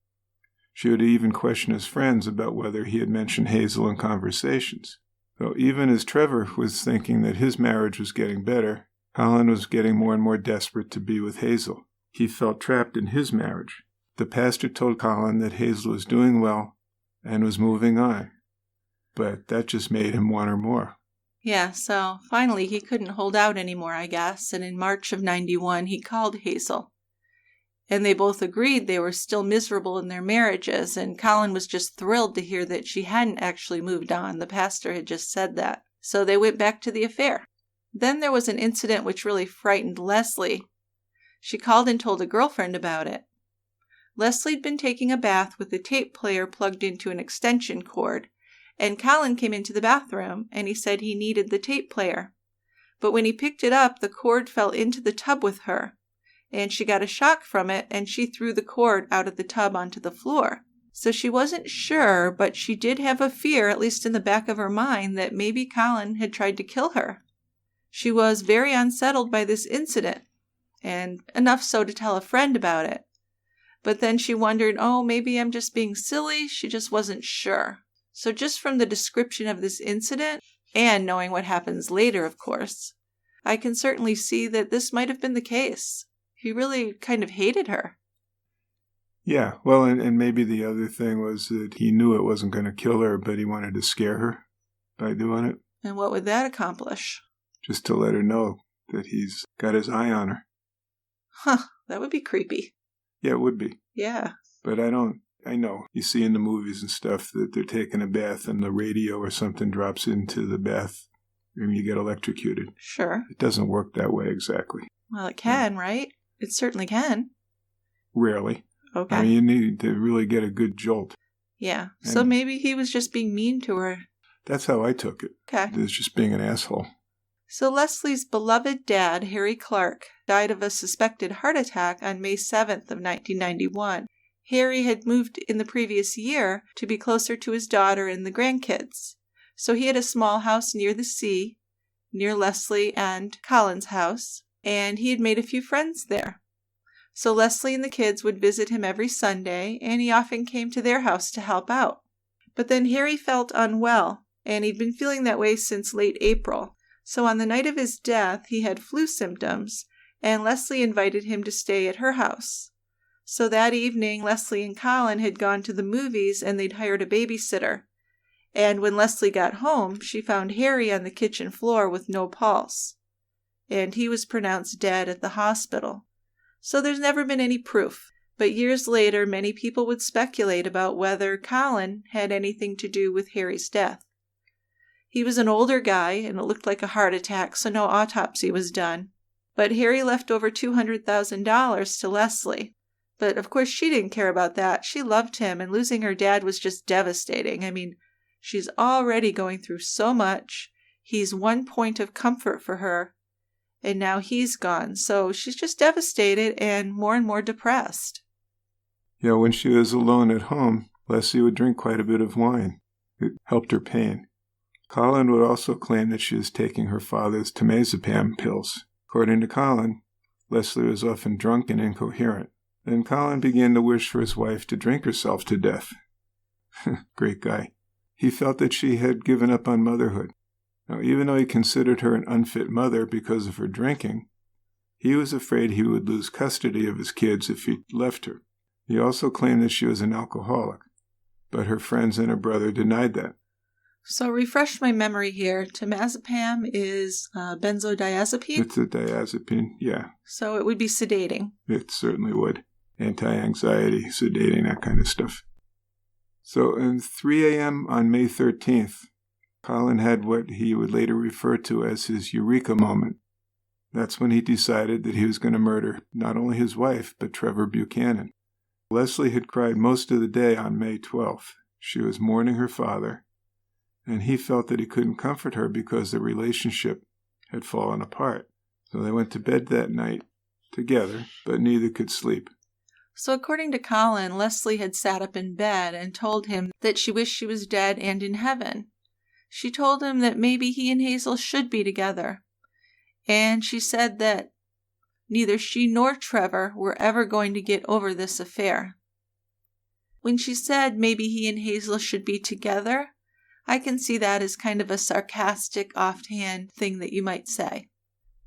S3: She would even question his friends about whether he had mentioned Hazel in conversations. So even as Trevor was thinking that his marriage was getting better, Colin was getting more and more desperate to be with Hazel. He felt trapped in his marriage. The pastor told Colin that Hazel was doing well and was moving on, but that just made him want her more.
S2: Yeah, so finally he couldn't hold out anymore, I guess, and in March of 91 he called Hazel. And they both agreed they were still miserable in their marriages, and Colin was just thrilled to hear that she hadn't actually moved on. The pastor had just said that. So they went back to the affair. Then there was an incident which really frightened Lesley. She called and told a girlfriend about it. Lesley'd been taking a bath with the tape player plugged into an extension cord, and Colin came into the bathroom, and he said he needed the tape player. But when he picked it up, the cord fell into the tub with her, and she got a shock from it, and she threw the cord out of the tub onto the floor. So she wasn't sure, but she did have a fear, at least in the back of her mind, that maybe Colin had tried to kill her. She was very unsettled by this incident, and enough so to tell a friend about it. But then she wondered, maybe I'm just being silly. She just wasn't sure. So just from the description of this incident, and knowing what happens later, of course, I can certainly see that this might have been the case. He really kind of hated her.
S3: Yeah, well, and maybe the other thing was that he knew it wasn't going to kill her, but he wanted to scare her by doing it.
S2: And what would that accomplish?
S3: Just to let her know that he's got his eye on her.
S2: Huh, that would be creepy.
S3: Yeah, it would be.
S2: Yeah.
S3: But I don't I know. You see in the movies and stuff that they're taking a bath and the radio or something drops into the bath and you get electrocuted.
S2: Sure.
S3: It doesn't work that way exactly.
S2: Well, it can, right? It certainly can.
S3: Rarely.
S2: Okay.
S3: I mean, you need to really get a good jolt.
S2: Yeah. So maybe he was just being mean to her.
S3: That's how I took it.
S2: Okay.
S3: It was just being an asshole.
S2: So Lesley's beloved dad, Harry Clark, died of a suspected heart attack on May 7th of 1991. Harry had moved in the previous year to be closer to his daughter and the grandkids. So he had a small house near the sea, near Lesley and Colin's house, and he had made a few friends there. So Lesley and the kids would visit him every Sunday, and he often came to their house to help out. But then Harry felt unwell, and he'd been feeling that way since late April. So on the night of his death, he had flu symptoms, and Lesley invited him to stay at her house. So that evening, Lesley and Colin had gone to the movies, and they'd hired a babysitter. And when Lesley got home, she found Harry on the kitchen floor with no pulse. And he was pronounced dead at the hospital. So there's never been any proof. But years later, many people would speculate about whether Colin had anything to do with Harry's death. He was an older guy, and it looked like a heart attack, so no autopsy was done. But Harry left over $200,000 to Lesley. But of course she didn't care about that. She loved him, and losing her dad was just devastating. I mean, she's already going through so much. He's one point of comfort for her. And now he's gone, so she's just devastated and more depressed.
S3: Yeah, when she was alone at home, Lesley would drink quite a bit of wine. It helped her pain. Colin would also claim that she was taking her father's temazepam pills. According to Colin, Lesley was often drunk and incoherent. Then Colin began to wish for his wife to drink herself to death. Great guy. He felt that she had given up on motherhood. Now, even though he considered her an unfit mother because of her drinking, he was afraid he would lose custody of his kids if he left her. He also claimed that she was an alcoholic, but her friends and her brother denied that.
S2: So refresh my memory here. Temazepam is benzodiazepine?
S3: It's a diazepine, yeah.
S2: So it would be sedating.
S3: It certainly would. Anti-anxiety, sedating, that kind of stuff. So at 3 a.m. on May 13th, Colin had what he would later refer to as his Eureka moment. That's when he decided that he was going to murder not only his wife, but Trevor Buchanan. Lesley had cried most of the day on May 12th. She was mourning her father, and he felt that he couldn't comfort her because the relationship had fallen apart. So they went to bed that night together, but neither could sleep.
S2: So according to Colin, Lesley had sat up in bed and told him that she wished she was dead and in heaven. She told him that maybe he and Hazel should be together. And she said that neither she nor Trevor were ever going to get over this affair. When she said maybe he and Hazel should be together, I can see that as kind of a sarcastic, offhand thing that you might say,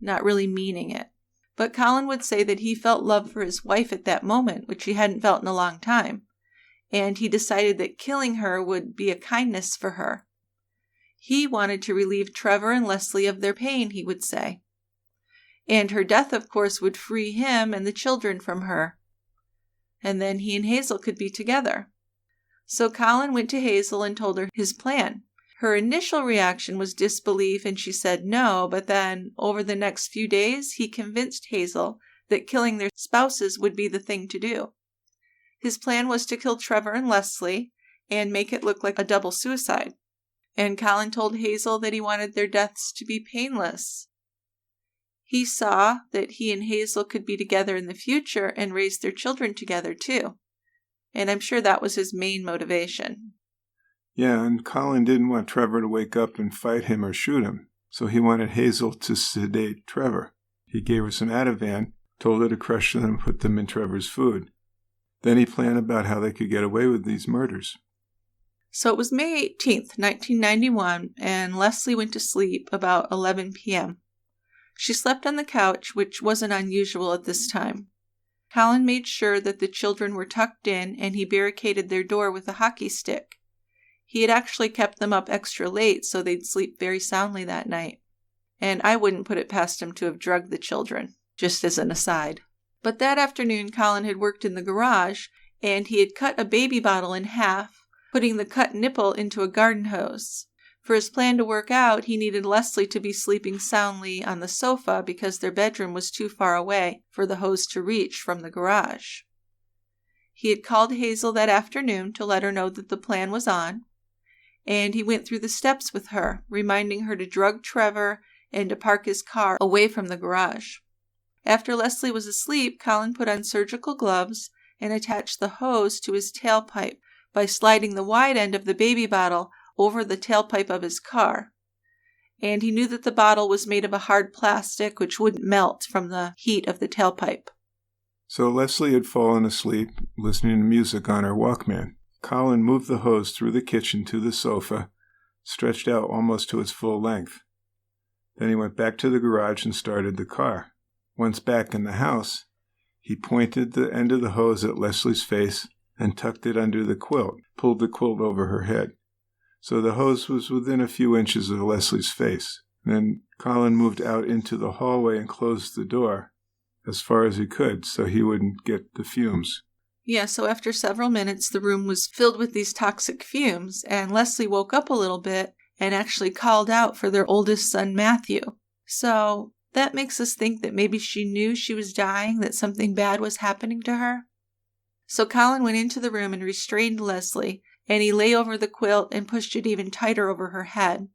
S2: not really meaning it. But Colin would say that he felt love for his wife at that moment, which he hadn't felt in a long time, and he decided that killing her would be a kindness for her. He wanted to relieve Trevor and Lesley of their pain, he would say. And her death, of course, would free him and the children from her. And then he and Hazel could be together. So Colin went to Hazel and told her his plan. Her initial reaction was disbelief, and she said no, but then, over the next few days, he convinced Hazel that killing their spouses would be the thing to do. His plan was to kill Trevor and Lesley and make it look like a double suicide. And Colin told Hazel that he wanted their deaths to be painless. He saw that he and Hazel could be together in the future and raise their children together too. And I'm sure that was his main motivation.
S3: Yeah, and Colin didn't want Trevor to wake up and fight him or shoot him, so he wanted Hazel to sedate Trevor. He gave her some Ativan, told her to crush them and put them in Trevor's food. Then he planned about how they could get away with these murders.
S2: So it was May 18th, 1991, and Lesley went to sleep about 11 p.m. She slept on the couch, which wasn't unusual at this time. Colin made sure that the children were tucked in, and he barricaded their door with a hockey stick. He had actually kept them up extra late so they'd sleep very soundly that night. And I wouldn't put it past him to have drugged the children, just as an aside. But that afternoon, Colin had worked in the garage, and he had cut a baby bottle in half, putting the cut nipple into a garden hose. For his plan to work out, he needed Lesley to be sleeping soundly on the sofa because their bedroom was too far away for the hose to reach from the garage. He had called Hazel that afternoon to let her know that the plan was on, and he went through the steps with her, reminding her to drug Trevor and to park his car away from the garage. After Lesley was asleep, Colin put on surgical gloves and attached the hose to his tailpipe by sliding the wide end of the baby bottle over the tailpipe of his car. And he knew that the bottle was made of a hard plastic which wouldn't melt from the heat of the tailpipe.
S3: So Lesley had fallen asleep, listening to music on her Walkman. Colin moved the hose through the kitchen to the sofa, stretched out almost to its full length. Then he went back to the garage and started the car. Once back in the house, he pointed the end of the hose at Lesley's face and tucked it under the quilt, pulled the quilt over her head. So the hose was within a few inches of Lesley's face. Then Colin moved out into the hallway and closed the door as far as he could so he wouldn't get the fumes.
S2: Yeah, so after several minutes, the room was filled with these toxic fumes, and Lesley woke up a little bit and actually called out for their oldest son, Matthew. So that makes us think that maybe she knew she was dying, that something bad was happening to her. So Colin went into the room and restrained Lesley, and he lay over the quilt and pushed it even tighter over her head.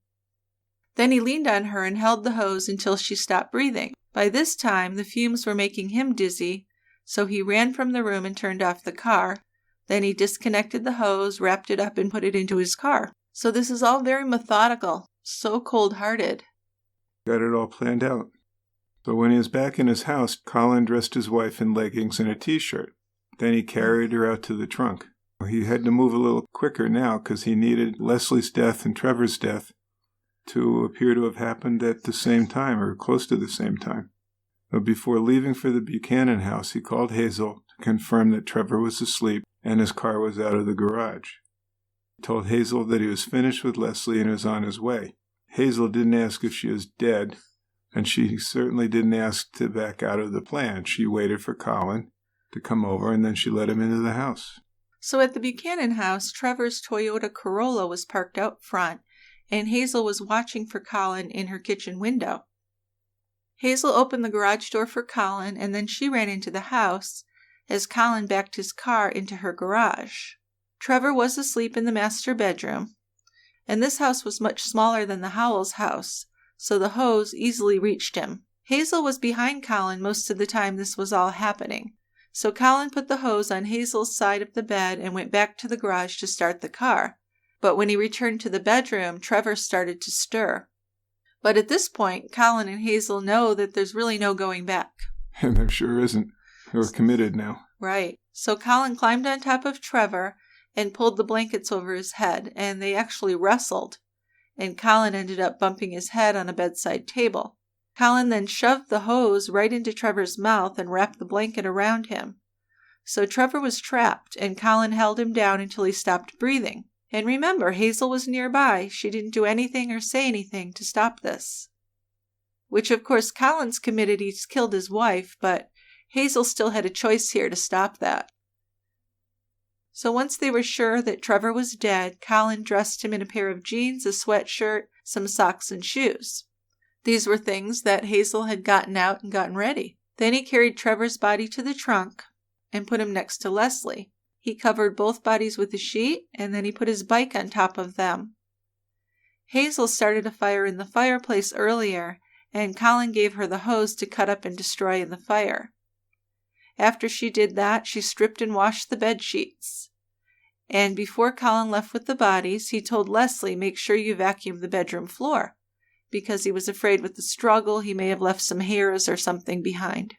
S2: Then he leaned on her and held the hose until she stopped breathing. By this time, the fumes were making him dizzy, so he ran from the room and turned off the car. Then he disconnected the hose, wrapped it up, and put it into his car. So this is all very methodical, so cold-hearted.
S3: Got it all planned out. So when he was back in his house, Colin dressed his wife in leggings and a t-shirt. Then he carried her out to the trunk. He had to move a little quicker now because he needed Lesley's death and Trevor's death to appear to have happened at the same time or close to the same time. But before leaving for the Buchanan house, he called Hazel to confirm that Trevor was asleep and his car was out of the garage. He told Hazel that he was finished with Lesley and was on his way. Hazel didn't ask if she was dead, and she certainly didn't ask to back out of the plan. She waited for Colin to come over, and then she let him into the house.
S2: So at the Buchanan house, Trevor's Toyota Corolla was parked out front, and Hazel was watching for Colin in her kitchen window. Hazel opened the garage door for Colin, and then she ran into the house as Colin backed his car into her garage. Trevor was asleep in the master bedroom, and this house was much smaller than the Howells' house, so the hose easily reached him. Hazel was behind Colin most of the time this was all happening, so Colin put the hose on Hazel's side of the bed and went back to the garage to start the car. But when he returned to the bedroom, Trevor started to stir. But at this point, Colin and Hazel know that there's really no going back.
S3: And there sure isn't. They're committed now.
S2: Right. So Colin climbed on top of Trevor and pulled the blankets over his head, and they actually wrestled. And Colin ended up bumping his head on a bedside table. Colin then shoved the hose right into Trevor's mouth and wrapped the blanket around him. So Trevor was trapped, and Colin held him down until he stopped breathing. And remember, Hazel was nearby. She didn't do anything or say anything to stop this. Which, of course, Colin's committed. He's killed his wife, but Hazel still had a choice here to stop that. So once they were sure that Trevor was dead, Colin dressed him in a pair of jeans, a sweatshirt, some socks, and shoes. These were things that Hazel had gotten out and gotten ready. Then he carried Trevor's body to the trunk and put him next to Lesley. He covered both bodies with a sheet, and then he put his bike on top of them. Hazel started a fire in the fireplace earlier, and Colin gave her the hose to cut up and destroy in the fire. After she did that, she stripped and washed the bedsheets. And before Colin left with the bodies, he told Lesley, make sure you vacuum the bedroom floor, because he was afraid with the struggle he may have left some hairs or something behind.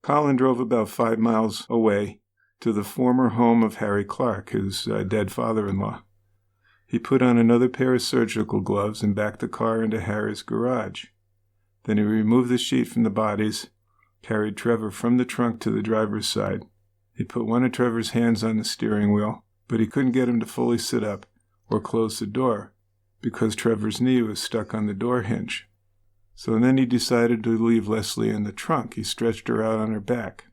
S3: Colin drove about 5 miles away to the former home of Harry Clark, his dead father-in-law. He put on another pair of surgical gloves and backed the car into Harry's garage. Then he removed the sheet from the bodies, carried Trevor from the trunk to the driver's side. He put one of Trevor's hands on the steering wheel, but he couldn't get him to fully sit up or close the door because Trevor's knee was stuck on the door hinge. So then he decided to leave Lesley in the trunk. He stretched her out on her back.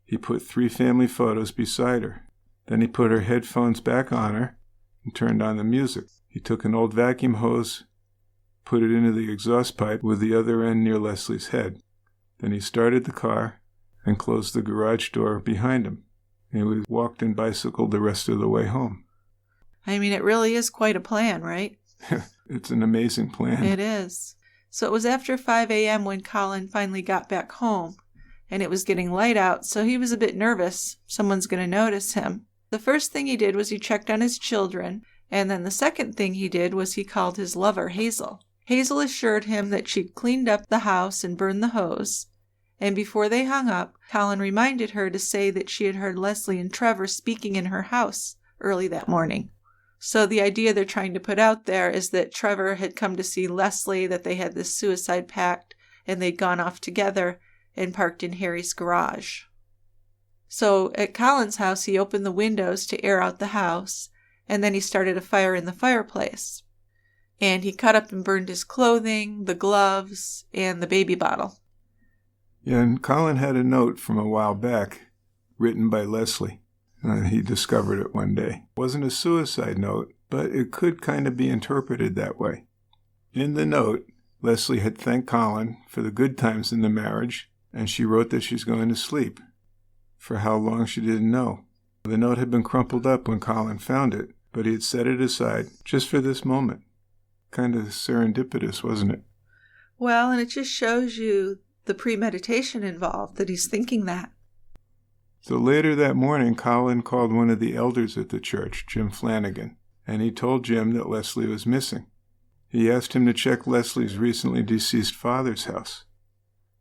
S3: He put 3 family photos beside her. Then he put her headphones back on her and turned on the music. He took an old vacuum hose, put it into the exhaust pipe with the other end near Lesley's head. Then he started the car and closed the garage door behind him. And we walked and bicycled the rest of the way home.
S2: I mean, it really is quite a plan, right?
S3: It's an amazing plan.
S2: It is. So it was after 5 a.m. when Colin finally got back home, and it was getting light out, so he was a bit nervous. Someone's going to notice him. The first thing he did was he checked on his children, and then the second thing he did was he called his lover, Hazel. Hazel assured him that she'd cleaned up the house and burned the hose, and before they hung up, Colin reminded her to say that she had heard Lesley and Trevor speaking in her house early that morning. So the idea they're trying to put out there is that Trevor had come to see Lesley, that they had this suicide pact, and they'd gone off together and parked in Harry's garage. So at Colin's house, he opened the windows to air out the house, and then he started a fire in the fireplace. And he cut up and burned his clothing, the gloves, and the baby bottle.
S3: Yeah, and Colin had a note from a while back written by Lesley. He discovered it one day. It wasn't a suicide note, but it could kind of be interpreted that way. In the note, Lesley had thanked Colin for the good times in the marriage, and she wrote that she's going to sleep. For how long, she didn't know. The note had been crumpled up when Colin found it, but he had set it aside just for this moment. Kind of serendipitous, wasn't it?
S2: Well, and it just shows you the premeditation involved, that he's thinking that.
S3: So later that morning, Colin called one of the elders at the church, Jim Flanagan, and he told Jim that Lesley was missing. He asked him to check Lesley's recently deceased father's house,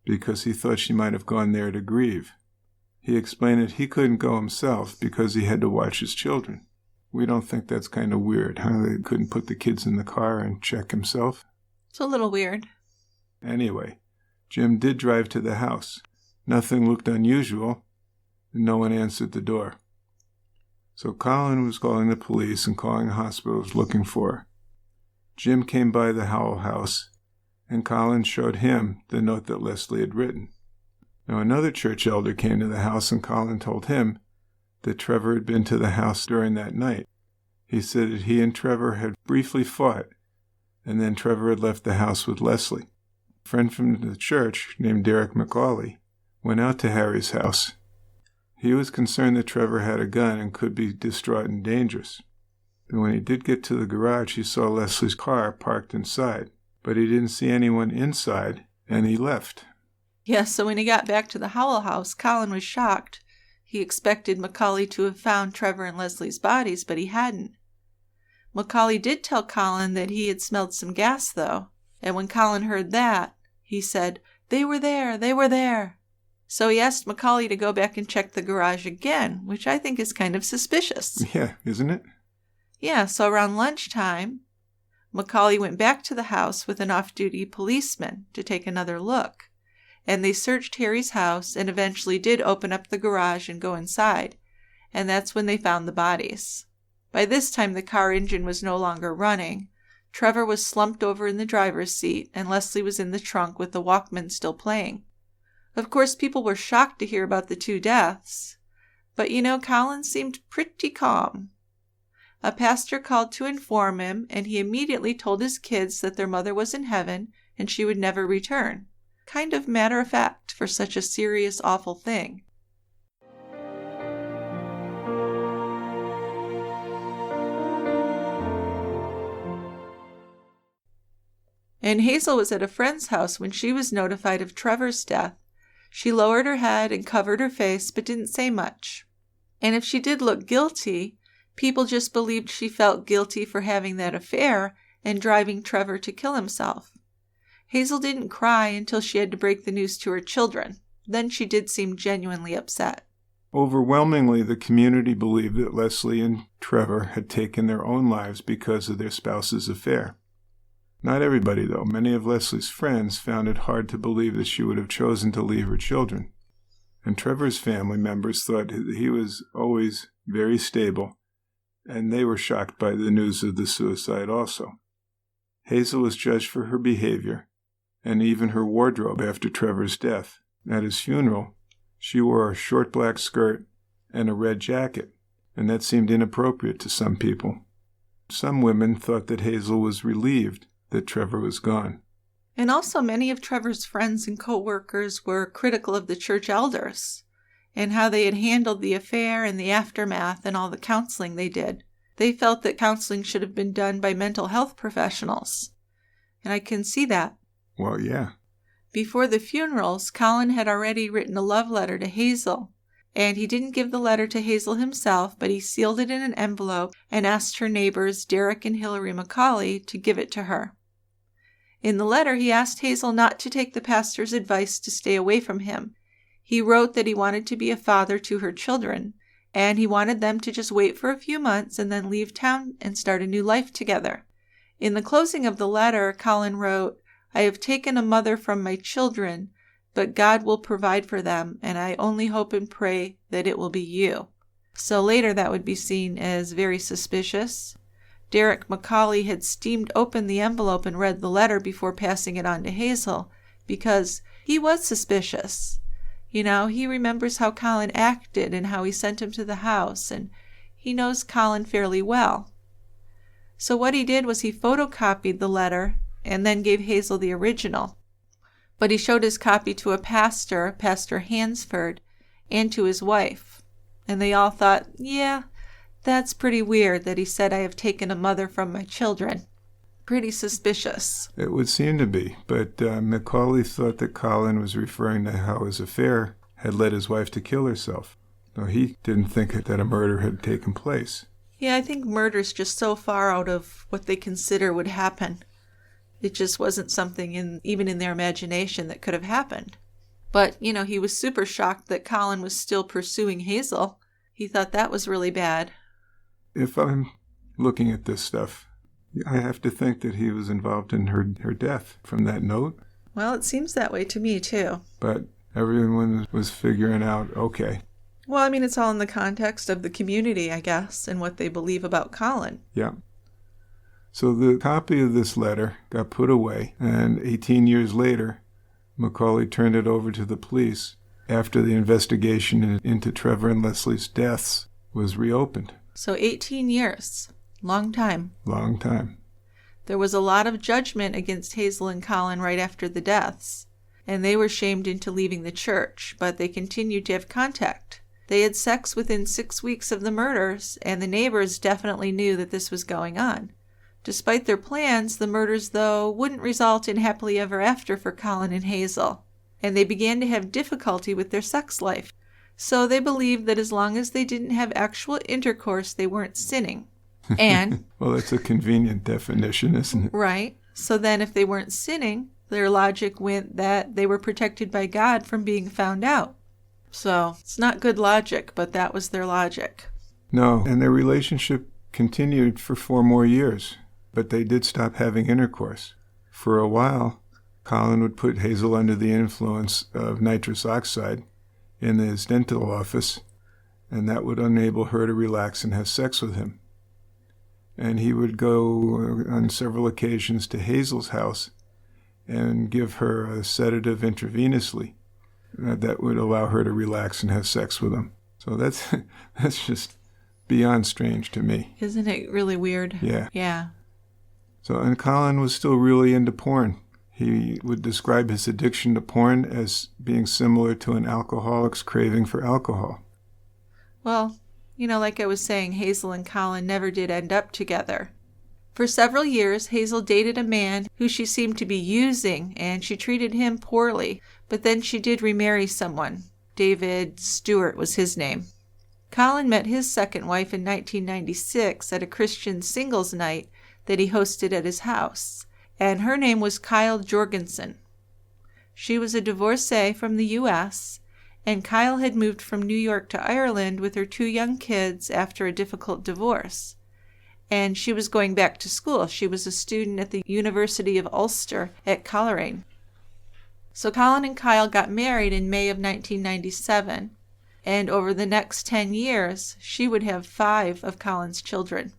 S3: because he thought she might have gone there to grieve. He explained that he couldn't go himself because he had to watch his children. We don't think that's kind of weird, huh? They couldn't put the kids in the car and check himself?
S2: It's a little weird.
S3: Anyway, Jim did drive to the house. Nothing looked unusual. No one answered the door. So Colin was calling the police and calling hospitals looking for her. Jim came by the Howell house, and Colin showed him the note that Lesley had written. Now another church elder came to the house, and Colin told him that Trevor had been to the house during that night. He said that he and Trevor had briefly fought, and then Trevor had left the house with Lesley. A friend from the church named Derek McCauley went out to Harry's house. He was concerned that Trevor had a gun and could be distraught and dangerous. But when he did get to the garage, he saw Lesley's car parked inside, but he didn't see anyone inside, and he left.
S2: Yeah, so when he got back to the Howell house, Colin was shocked. He expected Macaulay to have found Trevor and Lesley's bodies, but he hadn't. Macaulay did tell Colin that he had smelled some gas, though, and when Colin heard that, he said, "They were there, they were there." So he asked Macaulay to go back and check the garage again, which I think is kind of suspicious.
S3: Yeah, isn't it?
S2: Yeah, so around lunchtime, Macaulay went back to the house with an off-duty policeman to take another look, and they searched Harry's house and eventually did open up the garage and go inside, and that's when they found the bodies. By this time, the car engine was no longer running. Trevor was slumped over in the driver's seat, and Lesley was in the trunk with the Walkman still playing. Of course, people were shocked to hear about the 2 deaths, but Colin seemed pretty calm. A pastor called to inform him, and he immediately told his kids that their mother was in heaven and she would never return. Kind of matter of fact for such a serious, awful thing. And Hazel was at a friend's house when she was notified of Trevor's death. She lowered her head and covered her face, but didn't say much. And if she did look guilty, people just believed she felt guilty for having that affair and driving Trevor to kill himself. Hazel didn't cry until she had to break the news to her children. Then she did seem genuinely upset.
S3: Overwhelmingly, the community believed that Lesley and Trevor had taken their own lives because of their spouse's affair. Not everybody, though. Many of Lesley's friends found it hard to believe that she would have chosen to leave her children. And Trevor's family members thought he was always very stable, and they were shocked by the news of the suicide also. Hazel was judged for her behavior, and even her wardrobe after Trevor's death. At his funeral, She wore a short black skirt and a red jacket, and that seemed inappropriate to some people. Some women thought that Hazel was relieved that Trevor was gone.
S2: And also many of Trevor's friends and co-workers were critical of the church elders and how they had handled the affair and the aftermath and all the counseling they did. They felt that counseling should have been done by mental health professionals. And I can see that.
S3: Well, yeah.
S2: Before the funerals, Colin had already written a love letter to Hazel. And he didn't give the letter to Hazel himself, but he sealed it in an envelope and asked her neighbors, Derek and Hillary Macaulay, to give it to her. In the letter, he asked Hazel not to take the pastor's advice to stay away from him. He wrote that he wanted to be a father to her children, and he wanted them to just wait for a few months and then leave town and start a new life together. In the closing of the letter, Colin wrote, "I have taken a mother from my children, but God will provide for them, and I only hope and pray that it will be you." So later that would be seen as very suspicious. Derek Macaulay had steamed open the envelope and read the letter before passing it on to Hazel, because he was suspicious. You know, he remembers how Colin acted and how he sent him to the house, and he knows Colin fairly well. So what he did was he photocopied the letter and then gave Hazel the original. But he showed his copy to a pastor, Pastor Hansford, and to his wife. And they all thought, yeah, that's pretty weird that he said, "I have taken a mother from my children." Pretty suspicious.
S3: It would seem to be, but Macaulay thought that Colin was referring to how his affair had led his wife to kill herself. No, he didn't think that a murder had taken place.
S2: Yeah, I think murder's just so far out of what they consider would happen. It just wasn't something even in their imagination that could have happened. But, you know, he was super shocked that Colin was still pursuing Hazel. He thought that was really bad.
S3: If I'm looking at this stuff, I have to think that he was involved in her death from that note.
S2: Well, it seems that way to me, too.
S3: But everyone was figuring out, okay.
S2: Well, I mean, it's all in the context of the community, I guess, and what they believe about Colin.
S3: Yeah. So the copy of this letter got put away, and 18 years later, Macaulay turned it over to the police after the investigation into Trevor and Lesley's deaths was reopened.
S2: So 18 years. Long time.
S3: Long time.
S2: There was a lot of judgment against Hazel and Colin right after the deaths, and they were shamed into leaving the church, but they continued to have contact. They had sex within 6 weeks of the murders, and the neighbors definitely knew that this was going on. Despite their plans, the murders, though, wouldn't result in happily ever after for Colin and Hazel, and they began to have difficulty with their sex life. So they believed that as long as they didn't have actual intercourse, they weren't sinning. And
S3: well, that's a convenient definition, isn't it?
S2: Right. So then if they weren't sinning, their logic went that they were protected by God from being found out. So it's not good logic, but that was their logic.
S3: No, and their relationship continued for 4 more years, but they did stop having intercourse. For a while, Colin would put Hazel under the influence of nitrous oxide in his dental office, and that would enable her to relax and have sex with him. And he would go on several occasions to Hazel's house and give her a sedative intravenously that would allow her to relax and have sex with him. So that's just beyond strange to me.
S2: Isn't it really weird?
S3: Yeah.
S2: Yeah.
S3: So, and Colin was still really into porn. He would describe his addiction to porn as being similar to an alcoholic's craving for alcohol.
S2: Well, you know, like I was saying, Hazel and Colin never did end up together. For several years, Hazel dated a man who she seemed to be using, and she treated him poorly. But then she did remarry someone. David Stewart was his name. Colin met his second wife in 1996 at a Christian singles night that he hosted at his house, and her name was Kyle Jorgensen. She was a divorcee from the U.S., and Kyle had moved from New York to Ireland with her 2 young kids after a difficult divorce. And she was going back to school. She was a student at the University of Ulster at Coleraine. So Colin and Kyle got married in May of 1997, and over the next 10 years, she would have 5 of Colin's children.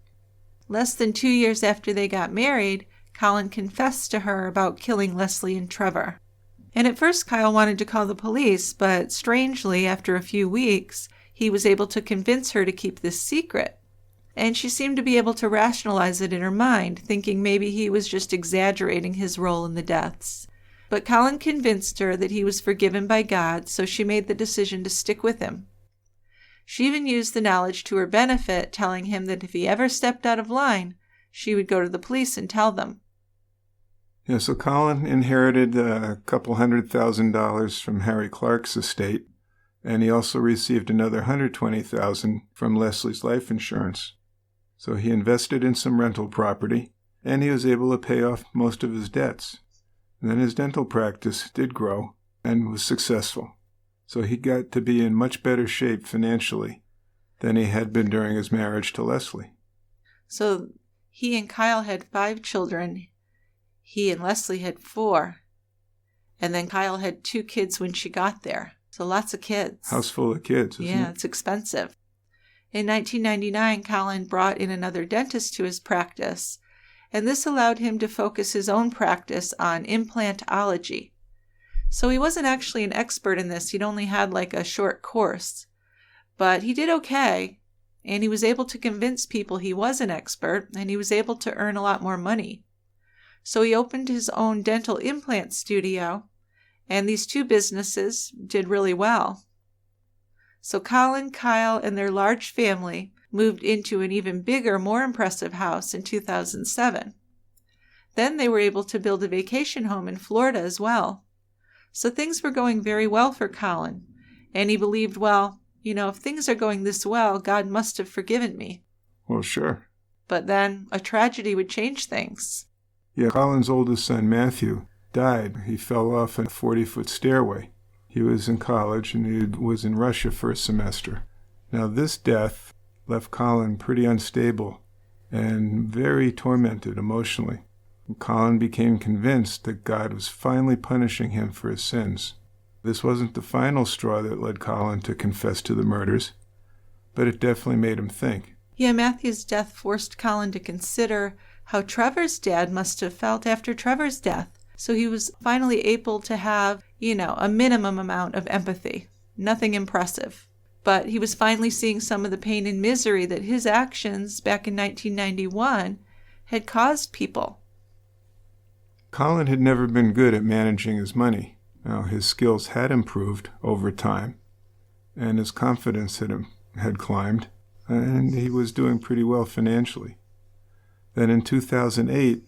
S2: Less than 2 years after they got married, Colin confessed to her about killing Lesley and Trevor. And at first Kyle wanted to call the police, but strangely, after a few weeks, he was able to convince her to keep this secret. And she seemed to be able to rationalize it in her mind, thinking maybe he was just exaggerating his role in the deaths. But Colin convinced her that he was forgiven by God, so she made the decision to stick with him. She even used the knowledge to her benefit, telling him that if he ever stepped out of line, she would go to the police and tell them.
S3: Yeah, so Colin inherited a couple $100,000 from Harry Clark's estate, and he also received another $120,000 from Lesley's life insurance. So he invested in some rental property, and he was able to pay off most of his debts. And then his dental practice did grow and was successful. So he got to be in much better shape financially than he had been during his marriage to Lesley.
S2: So he and Kyle had 5 children. He and Lesley had 4. And then Kyle had 2 kids when she got there. So lots of kids.
S3: House full of kids, isn't it?
S2: Yeah, it's expensive. In 1999, Colin brought in another dentist to his practice, and this allowed him to focus his own practice on implantology. So he wasn't actually an expert in this. He'd only had like a short course. But he did okay, and he was able to convince people he was an expert, and he was able to earn a lot more money. So he opened his own dental implant studio, and these 2 businesses did really well. So Colin, Kyle, and their large family moved into an even bigger, more impressive house in 2007. Then they were able to build a vacation home in Florida as well. So things were going very well for Colin, and he believed, well, if things are going this well, God must have forgiven me.
S3: Well, sure.
S2: But then a tragedy would change things.
S3: Yeah, Colin's oldest son, Matthew, died. He fell off a 40-foot stairway. He was in college, and he was in Russia for a semester. Now, this death left Colin pretty unstable and very tormented emotionally. Colin became convinced that God was finally punishing him for his sins. This wasn't the final straw that led Colin to confess to the murders, but it definitely made him think.
S2: Yeah, Matthew's death forced Colin to consider how Trevor's dad must have felt after Trevor's death. So he was finally able to have, a minimum amount of empathy. Nothing impressive. But he was finally seeing some of the pain and misery that his actions back in 1991 had caused people.
S3: Colin had never been good at managing his money. Now, his skills had improved over time, and his confidence had climbed, and he was doing pretty well financially. Then in 2008,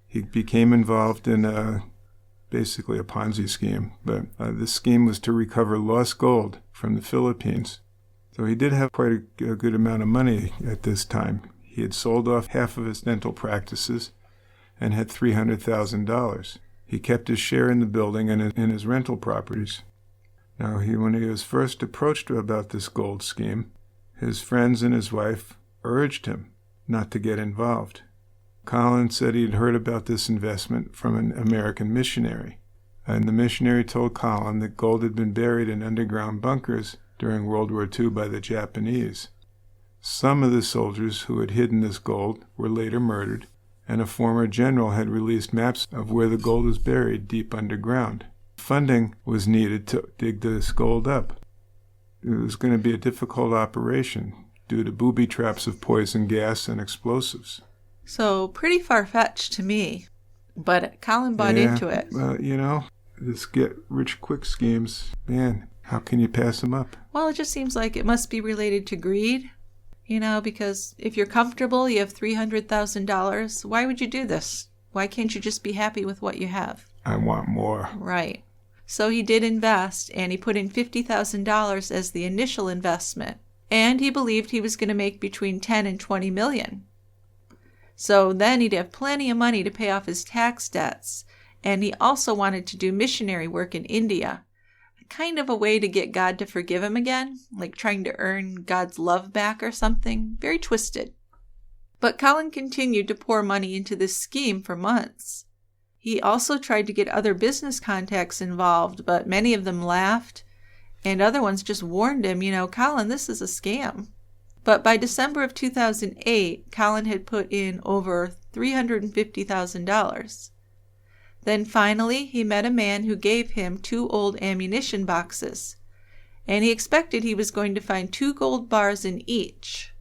S3: he became involved in basically a Ponzi scheme, but this scheme was to recover lost gold from the Philippines. So he did have quite a good amount of money at this time. He had sold off half of his dental practices and had $300,000. He kept his share in the building and in his rental properties. Now, when he was first approached about this gold scheme, his friends and his wife urged him not to get involved. Colin said he'd heard about this investment from an American missionary, and the missionary told Colin that gold had been buried in underground bunkers during World War II by the Japanese. Some of the soldiers who had hidden this gold were later murdered, and a former general had released maps of where the gold was buried deep underground. Funding was needed to dig this gold up. It was going to be a difficult operation due to booby traps of poison gas and explosives.
S2: So pretty far-fetched to me, but Colin bought into it.
S3: This get-rich-quick schemes, man, how can you pass them up?
S2: Well, it just seems like it must be related to greed, because if you're comfortable, you have $300,000, why would you do this? Why can't you just be happy with what you have?
S3: I want more.
S2: Right. So he did invest, and he put in $50,000 as the initial investment, and he believed he was going to make between $10 and $20 million. So then he'd have plenty of money to pay off his tax debts, and he also wanted to do missionary work in India, kind of a way to get God to forgive him again, like trying to earn God's love back or something. Very twisted. But Colin continued to pour money into this scheme for months. He also tried to get other business contacts involved, but many of them laughed, and other ones just warned him, Colin, this is a scam. But by December of 2008, Colin had put in over $350,000. Then finally he met a man who gave him 2 old ammunition boxes, and he expected he was going to find 2 gold bars in each.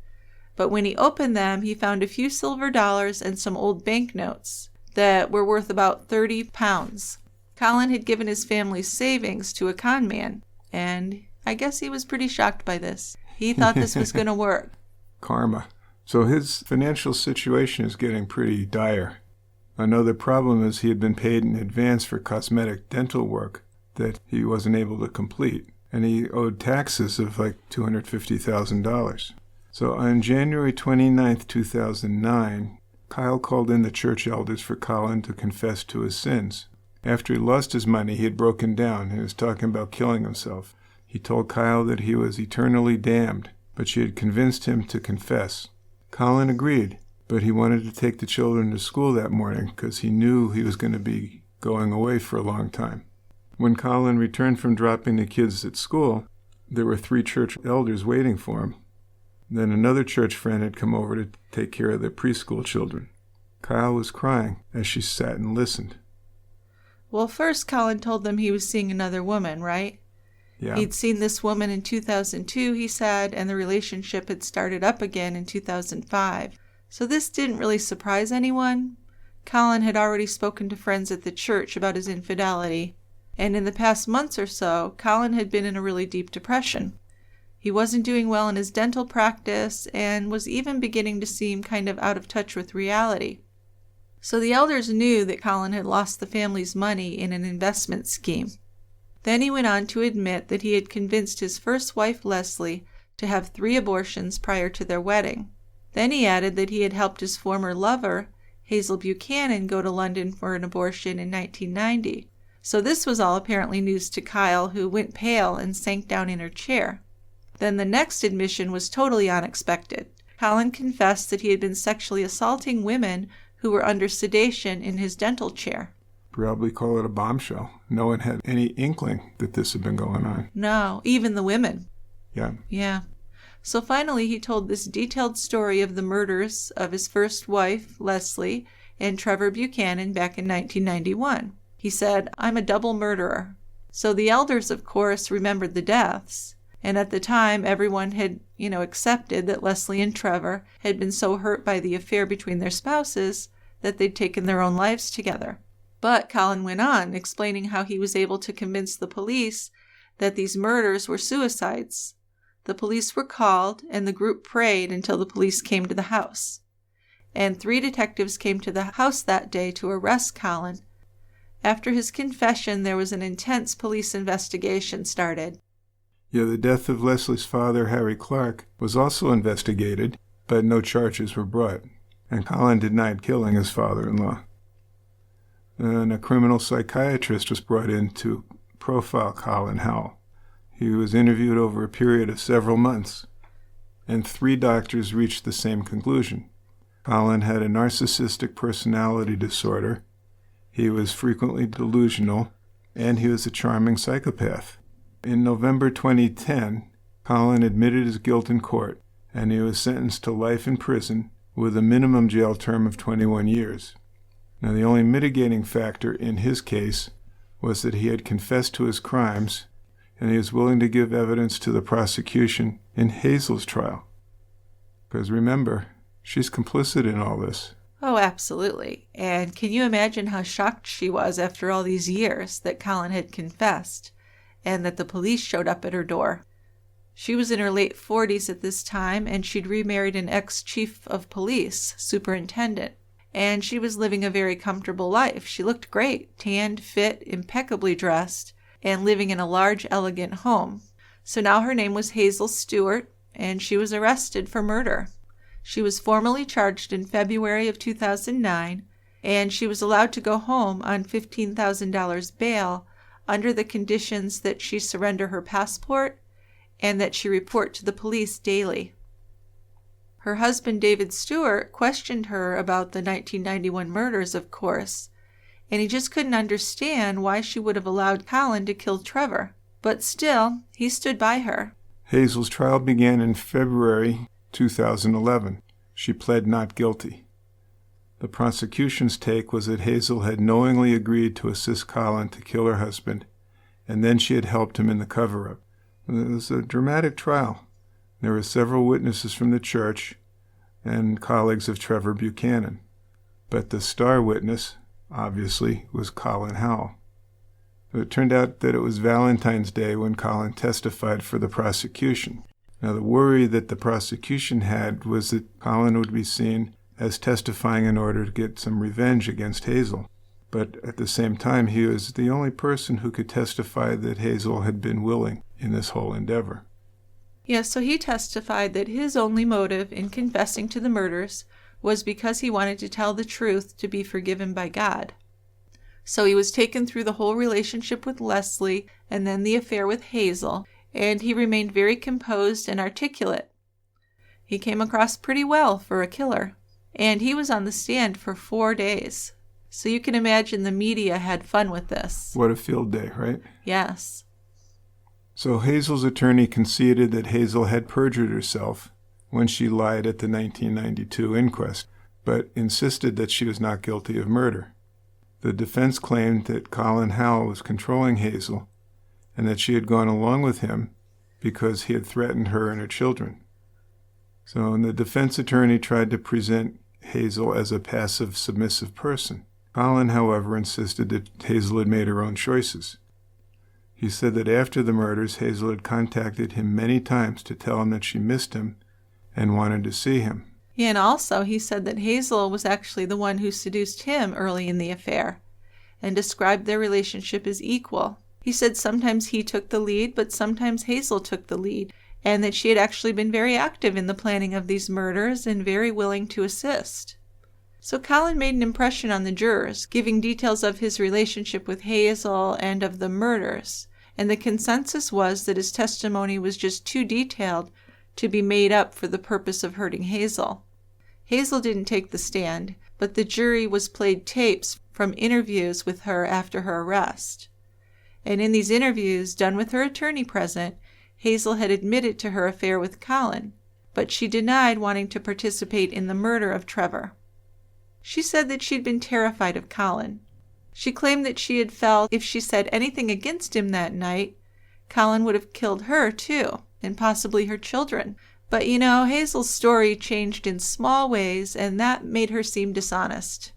S2: But when he opened them, he found a few silver dollars and some old banknotes that were worth about 30 pounds. Colin had given his family's savings to a con man, and I guess he was pretty shocked by this. He thought this was going to work.
S3: Karma. So his financial situation is getting pretty dire. Another problem is he had been paid in advance for cosmetic dental work that he wasn't able to complete, and he owed taxes of like $250,000. So on January 29th, 2009, Kyle called in the church elders for Colin to confess to his sins. After he lost his money, he had broken down and was talking about killing himself. He told Kyle that he was eternally damned, but she had convinced him to confess. Colin agreed, but he wanted to take the children to school that morning because he knew he was going to be going away for a long time. When Colin returned from dropping the kids at school, there were 3 church elders waiting for him. Then another church friend had come over to take care of the preschool children. Kyle was crying as she sat and listened.
S2: Well, first Colin told them he was seeing another woman, right?
S3: Yeah.
S2: He'd seen this woman in 2002, he said, and the relationship had started up again in 2005. So this didn't really surprise anyone. Colin had already spoken to friends at the church about his infidelity, and in the past months or so, Colin had been in a really deep depression. He wasn't doing well in his dental practice and was even beginning to seem kind of out of touch with reality. So the elders knew that Colin had lost the family's money in an investment scheme. Then he went on to admit that he had convinced his first wife, Lesley, to have 3 abortions prior to their wedding. Then he added that he had helped his former lover, Hazel Buchanan, go to London for an abortion in 1990. So this was all apparently news to Kyle, who went pale and sank down in her chair. Then the next admission was totally unexpected. Colin confessed that he had been sexually assaulting women who were under sedation in his dental chair.
S3: Probably call it a bombshell. No one had any inkling that this had been going on.
S2: No, even the women.
S3: Yeah.
S2: Yeah. So finally he told this detailed story of the murders of his first wife, Lesley, and Trevor Buchanan back in 1991. He said, "I'm a double murderer." So the elders, of course, remembered the deaths. And at the time, everyone had, accepted that Lesley and Trevor had been so hurt by the affair between their spouses that they'd taken their own lives together. But Colin went on, explaining how he was able to convince the police that these murders were suicides. The police were called, and the group prayed until the police came to the house. And 3 detectives came to the house that day to arrest Colin. After his confession, there was an intense police investigation started.
S3: Yeah, the death of Lesley's father, Harry Clark, was also investigated, but no charges were brought, and Colin denied killing his father-in-law. And a criminal psychiatrist was brought in to profile Colin Howell. He was interviewed over a period of several months, and 3 doctors reached the same conclusion. Colin had a narcissistic personality disorder, he was frequently delusional, and he was a charming psychopath. In November 2010, Colin admitted his guilt in court, and he was sentenced to life in prison with a minimum jail term of 21 years. Now, the only mitigating factor in his case was that he had confessed to his crimes, and he was willing to give evidence to the prosecution in Hazel's trial. Because remember, she's complicit in all this.
S2: Oh, absolutely. And can you imagine how shocked she was after all these years that Colin had confessed, and that the police showed up at her door? She was in her late 40s at this time, and she'd remarried an ex-chief of police, Superintendent, and she was living a very comfortable life. She looked great, tanned, fit, impeccably dressed, and living in a large, elegant home. So now her name was Hazel Stewart, and she was arrested for murder. She was formally charged in February of 2009, and she was allowed to go home on $15,000 bail under the conditions that she surrender her passport and that she report to the police daily. Her husband, David Stewart, questioned her about the 1991 murders, of course, and he just couldn't understand why she would have allowed Colin to kill Trevor. But still, he stood by her.
S3: Hazel's trial began in February 2011. She pled not guilty. The prosecution's take was that Hazel had knowingly agreed to assist Colin to kill her husband, and then she had helped him in the cover-up. It was a dramatic trial. There were several witnesses from the church and colleagues of Trevor Buchanan. But the star witness, obviously, was Colin Howell. It turned out that it was Valentine's Day when Colin testified for the prosecution. Now, the worry that the prosecution had was that Colin would be seen as testifying in order to get some revenge against Hazel. But at the same time, he was the only person who could testify that Hazel had been willing in this whole endeavor.
S2: Yes, so he testified that his only motive in confessing to the murders was because he wanted to tell the truth to be forgiven by God. So he was taken through the whole relationship with Lesley and then the affair with Hazel, and he remained very composed and articulate. He came across pretty well for a killer, and he was on the stand for 4 days. So you can imagine the media had fun with this.
S3: What a field day, right?
S2: Yes.
S3: So Hazel's attorney conceded that Hazel had perjured herself when she lied at the 1992 inquest, but insisted that she was not guilty of murder. The defense claimed that Colin Howell was controlling Hazel and that she had gone along with him because he had threatened her and her children. So the defense attorney tried to present Hazel as a passive, submissive person. Colin, however, insisted that Hazel had made her own choices. He said that after the murders, Hazel had contacted him many times to tell him that she missed him and wanted to see him.
S2: Yeah, and also he said that Hazel was actually the one who seduced him early in the affair and described their relationship as equal. He said sometimes he took the lead, but sometimes Hazel took the lead, and that she had actually been very active in the planning of these murders and very willing to assist. So Colin made an impression on the jurors, giving details of his relationship with Hazel and of the murders, and the consensus was that his testimony was just too detailed to be made up for the purpose of hurting Hazel. Hazel didn't take the stand, but the jury was played tapes from interviews with her after her arrest. And in these interviews, done with her attorney present, Hazel had admitted to her affair with Colin, but she denied wanting to participate in the murder of Trevor. She said that she'd been terrified of Colin. She claimed that she had felt if she said anything against him that night, Colin would have killed her too, and possibly her children. But Hazel's story changed in small ways, and that made her seem dishonest.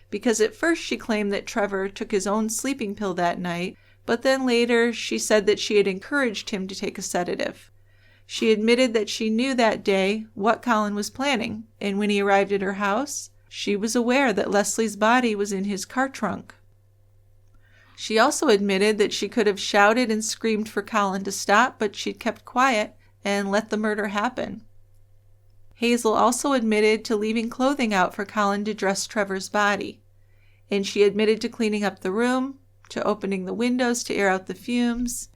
S2: Because at first she claimed that Trevor took his own sleeping pill that night, but then later she said that she had encouraged him to take a sedative. She admitted that she knew that day what Colin was planning, and when he arrived at her house, she was aware that Lesley's body was in his car trunk. She also admitted that she could have shouted and screamed for Colin to stop, but she'd kept quiet and let the murder happen. Hazel also admitted to leaving clothing out for Colin to dress Trevor's body, and she admitted to cleaning up the room, to opening the windows to air out the fumes,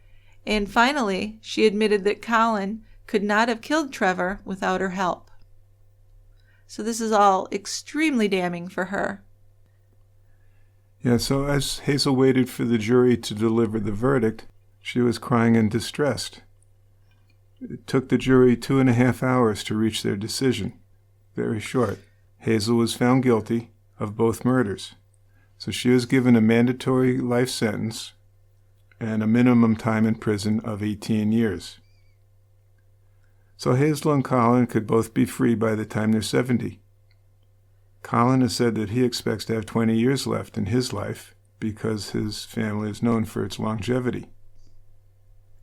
S2: and finally, she admitted that Colin could not have killed Trevor without her help. So this is all extremely damning for her.
S3: Yeah, so as Hazel waited for the jury to deliver the verdict, she was crying and distressed. It took the jury 2.5 hours to reach their decision. Very short. Hazel was found guilty of both murders. So she was given a mandatory life sentence and a minimum time in prison of 18 years. So Hazel and Colin could both be free by the time they're 70. Colin has said that he expects to have 20 years left in his life because his family is known for its longevity.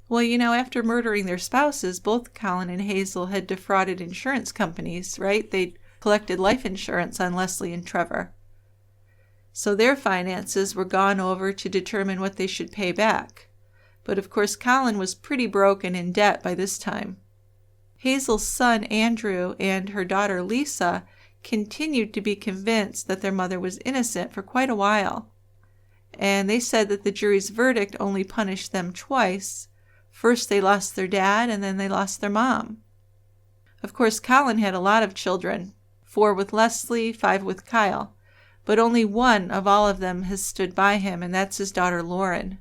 S2: Well, after murdering their spouses, both Colin and Hazel had defrauded insurance companies, right? They collected life insurance on Lesley and Trevor. So their finances were gone over to determine what they should pay back. But of course, Colin was pretty broke and in debt by this time. Hazel's son, Andrew, and her daughter, Lisa, continued to be convinced that their mother was innocent for quite a while. And they said that the jury's verdict only punished them twice. First they lost their dad, and then they lost their mom. Of course, Colin had a lot of children, 4 with Lesley, 5 with Kyle. But only one of all of them has stood by him, and that's his daughter Lauren.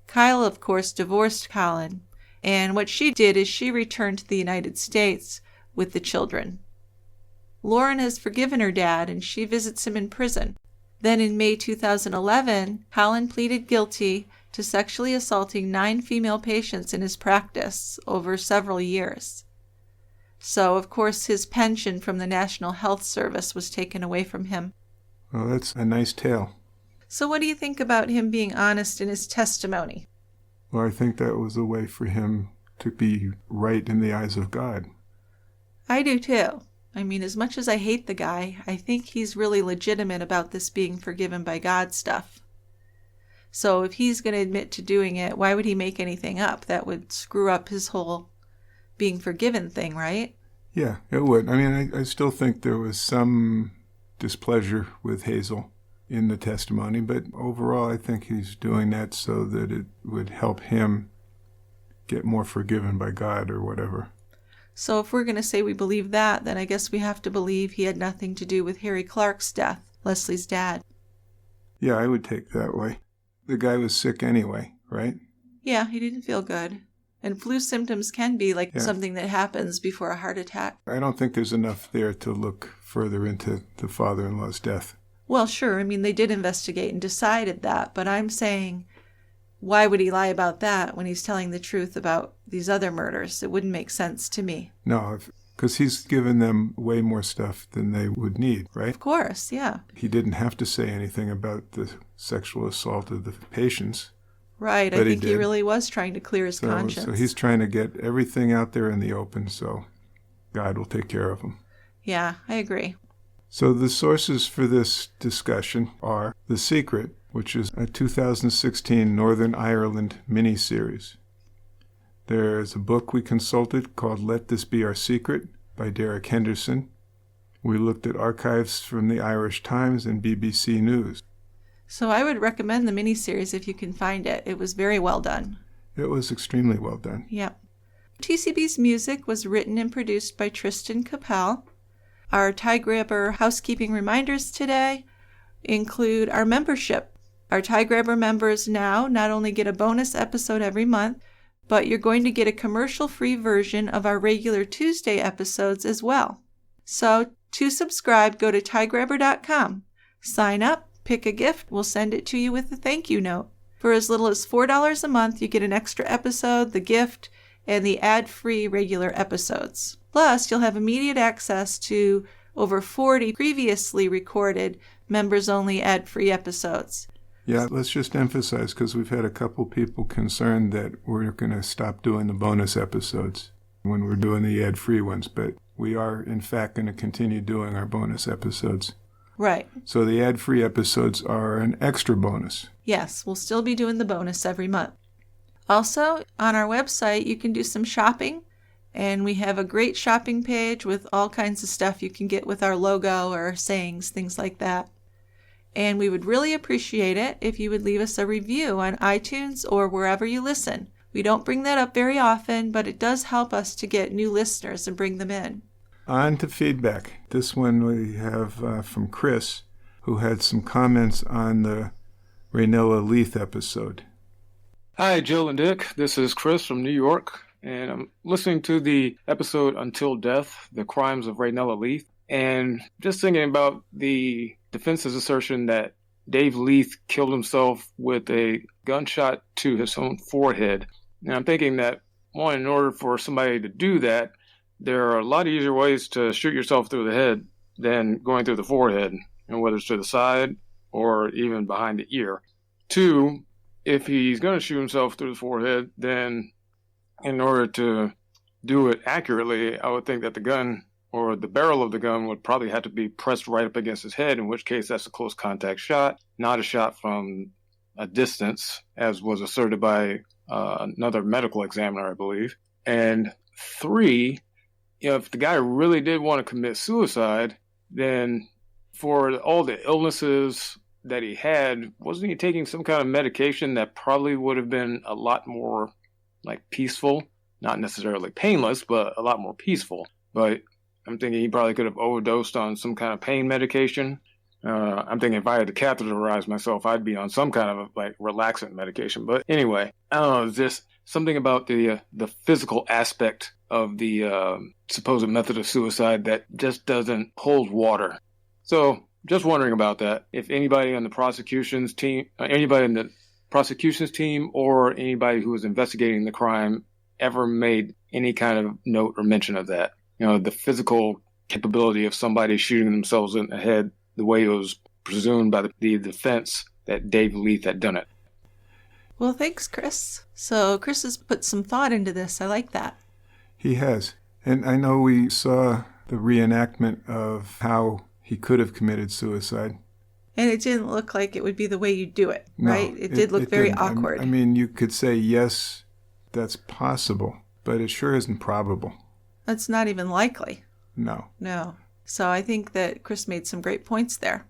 S2: Kyle, of course, divorced Colin, and what she did is she returned to the United States with the children. Lauren has forgiven her dad and she visits him in prison. Then in May 2011, Colin pleaded guilty to sexually assaulting 9 female patients in his practice over several years. So, of course, his pension from the National Health Service was taken away from him.
S3: Well, that's a nice tale.
S2: So what do you think about him being honest in his testimony?
S3: Well, I think that was a way for him to be right in the eyes of God.
S2: I do too. I mean, as much as I hate the guy, I think he's really legitimate about this being forgiven by God stuff. So if he's going to admit to doing it, why would he make anything up? That would screw up his whole being forgiven thing, right?
S3: Yeah, it would. I mean, I still think there was some displeasure with Hazel in the testimony, but overall I think he's doing that so that it would help him get more forgiven by God or whatever.
S2: So if we're going to say we believe that, then I guess we have to believe he had nothing to do with Harry Clark's death, Lesley's dad.
S3: Yeah, I would take that way. The guy was sick anyway, right?
S2: Yeah, he didn't feel good. And flu symptoms can be like something that happens before a heart attack.
S3: I don't think there's enough there to look further into the father-in-law's death.
S2: Well, sure. I mean, they did investigate and decided that. But I'm saying, why would he lie about that when he's telling the truth about these other murders? It wouldn't make sense to me.
S3: No, because he's given them way more stuff than they would need, right?
S2: Of course, yeah.
S3: He didn't have to say anything about the sexual assault of the patients.
S2: Right, I think he really was trying to clear his conscience.
S3: So he's trying to get everything out there in the open, so God will take care of him.
S2: Yeah, I agree.
S3: So the sources for this discussion are The Secret, which is a 2016 Northern Ireland miniseries. There's a book we consulted called Let This Be Our Secret by Derek Henderson. We looked at archives from the Irish Times and BBC News.
S2: So I would recommend the miniseries if you can find it. It was very well done.
S3: It was extremely well done.
S2: Yep. TCB's music was written and produced by Tristan Capel. Our Tie Grabber housekeeping reminders today include our membership. Our Tie Grabber members now not only get a bonus episode every month, but you're going to get a commercial-free version of our regular Tuesday episodes as well. So to subscribe, go to tiegrabber.com. Sign up. Pick a gift, we'll send it to you with a thank you note. For as little as $4 a month, you get an extra episode, the gift, and the ad-free regular episodes. Plus, you'll have immediate access to over 40 previously recorded members-only ad-free episodes.
S3: Yeah, let's just emphasize, because we've had a couple people concerned that we're going to stop doing the bonus episodes when we're doing the ad-free ones, but we are, in fact, going to continue doing our bonus episodes.
S2: Right.
S3: So the ad-free episodes are an extra bonus.
S2: Yes, we'll still be doing the bonus every month. Also, on our website, you can do some shopping, and we have a great shopping page with all kinds of stuff you can get with our logo or sayings, things like that. And we would really appreciate it if you would leave us a review on iTunes or wherever you listen. We don't bring that up very often, but it does help us to get new listeners and bring them in.
S3: On to feedback. This one we have from Chris, who had some comments on the Raynella Leith episode.
S6: Hi, Jill and Dick. This is Chris from New York, and I'm listening to the episode Until Death, The Crimes of Raynella Leith, and just thinking about the defense's assertion that Dave Leith killed himself with a gunshot to his own forehead. And I'm thinking that, one, in order for somebody to do that, there are a lot easier ways to shoot yourself through the head than going through the forehead, and whether it's to the side or even behind the ear. 2, if he's going to shoot himself through the forehead, then in order to do it accurately, I would think that the gun or the barrel of the gun would probably have to be pressed right up against his head, in which case that's a close contact shot, not a shot from a distance, as was asserted by another medical examiner, I believe. And 3, if the guy really did want to commit suicide, then for all the illnesses that he had, wasn't he taking some kind of medication that probably would have been a lot more peaceful? Not necessarily painless, but a lot more peaceful. But I'm thinking he probably could have overdosed on some kind of pain medication. I'm thinking if I had to catheterize myself, I'd be on some kind of relaxant medication. But anyway, I don't know, just something about the physical aspect of the supposed method of suicide that just doesn't hold water. So, just wondering about that. If anybody on the prosecution's team, or anybody who was investigating the crime ever made any kind of note or mention of that. The physical capability of somebody shooting themselves in the head the way it was presumed by the defense that Dave Leith had done it.
S2: Well, thanks, Chris. So Chris has put some thought into this. I like that.
S3: He has. And I know we saw the reenactment of how he could have committed suicide.
S2: And it didn't look like it would be the way you do it,
S3: No,
S2: right? It did look very
S3: didn't.
S2: awkward.
S3: I mean, you could say, yes, that's possible, but it sure isn't probable.
S2: That's not even likely.
S3: No.
S2: So I think that Chris made some great points there.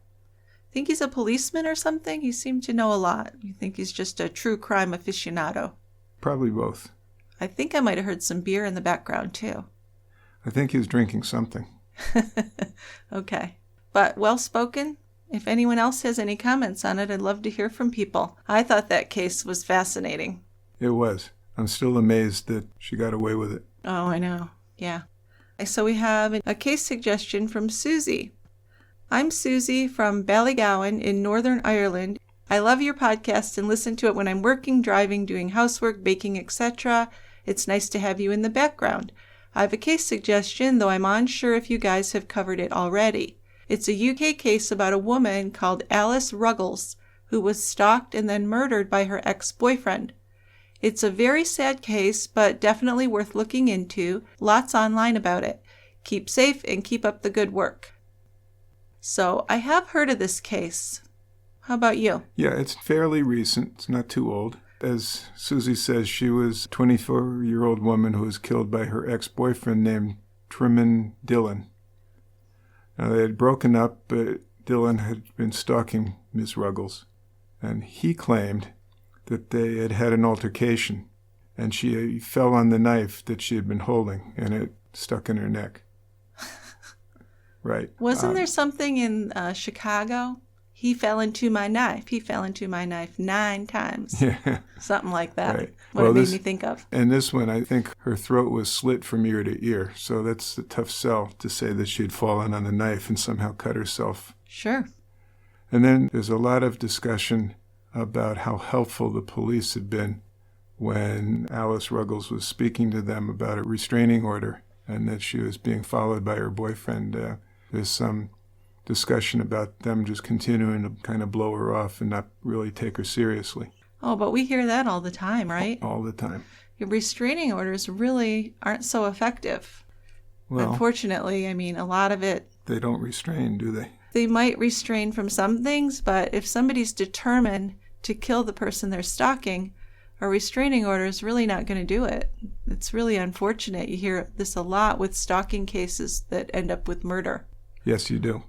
S2: Think he's a policeman or something? He seemed to know a lot. You think he's just a true crime aficionado?
S3: Probably both.
S2: I think I might have heard some beer in the background, too.
S3: I think he's drinking something.
S2: Okay. But well spoken. If anyone else has any comments on it, I'd love to hear from people. I thought that case was fascinating.
S3: It was. I'm still amazed that she got away with it.
S2: Oh, I know. Yeah. So we have a case suggestion from Susie. I'm Susie from Ballygowan in Northern Ireland. I love your podcast and listen to it when I'm working, driving, doing housework, baking, etc. It's nice to have you in the background. I have a case suggestion, though I'm unsure if you guys have covered it already. It's a UK case about a woman called Alice Ruggles, who was stalked and then murdered by her ex-boyfriend. It's a very sad case, but definitely worth looking into. Lots online about it. Keep safe and keep up the good work. So, I have heard of this case. How about you?
S3: Yeah, it's fairly recent. It's not too old. As Susie says, she was a 24-year-old woman who was killed by her ex-boyfriend named Trimon Dillon. Now, they had broken up, but Dillon had been stalking Miss Ruggles, and he claimed that they had had an altercation, and she fell on the knife that she had been holding, and it stuck in her neck. Right.
S2: Wasn't there something in Chicago? He fell into my knife. He fell into my knife 9 times.
S3: Yeah.
S2: Something like that.
S3: Right.
S2: What it made me think of.
S3: And this one, I think her throat was slit from ear to ear. So that's a tough sell to say that she had fallen on the knife and somehow cut herself.
S2: Sure.
S3: And then there's a lot of discussion about how helpful the police had been when Alice Ruggles was speaking to them about a restraining order and that she was being followed by her boyfriend. There's some discussion about them just continuing to kind of blow her off and not really take her seriously.
S2: Oh, but we hear that all the time, right?
S3: All the time.
S2: Your restraining orders really aren't so effective.
S3: Well,
S2: unfortunately, I mean, a lot of it...
S3: They don't restrain, do they?
S2: They might restrain from some things, but if somebody's determined to kill the person they're stalking, a restraining order is really not going to do it. It's really unfortunate. You hear this a lot with stalking cases that end up with murder.
S3: Yes, you do.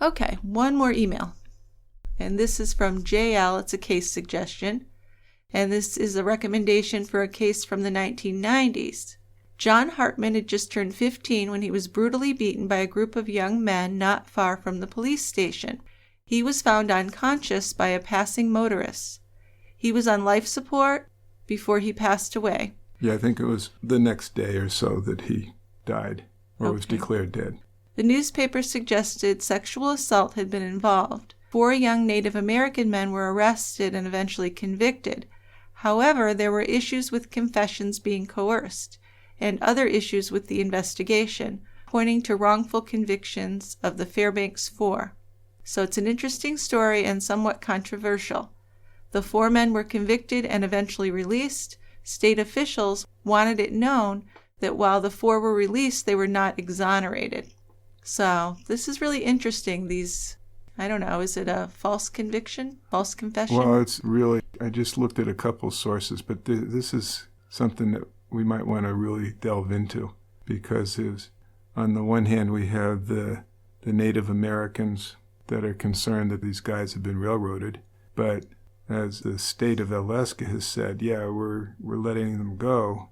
S2: Okay, one more email. And this is from JL. It's a case suggestion. And this is a recommendation for a case from the 1990s. John Hartman had just turned 15 when he was brutally beaten by a group of young men not far from the police station. He was found unconscious by a passing motorist. He was on life support before he passed away.
S3: Yeah, I think it was the next day or so that he died or was declared dead.
S2: The newspaper suggested sexual assault had been involved. 4 young Native American men were arrested and eventually convicted. However, there were issues with confessions being coerced and other issues with the investigation, pointing to wrongful convictions of the Fairbanks 4. So it's an interesting story and somewhat controversial. The 4 men were convicted and eventually released. State officials wanted it known that while the 4 were released, they were not exonerated. So this is really interesting. These, I don't know, is it a false conviction? False confession?
S3: Well, it's really, I just looked at a couple sources, but this is something that we might want to really delve into because on the one hand, we have the Native Americans that are concerned that these guys have been railroaded. But as the state of Alaska has said, yeah, we're letting them go.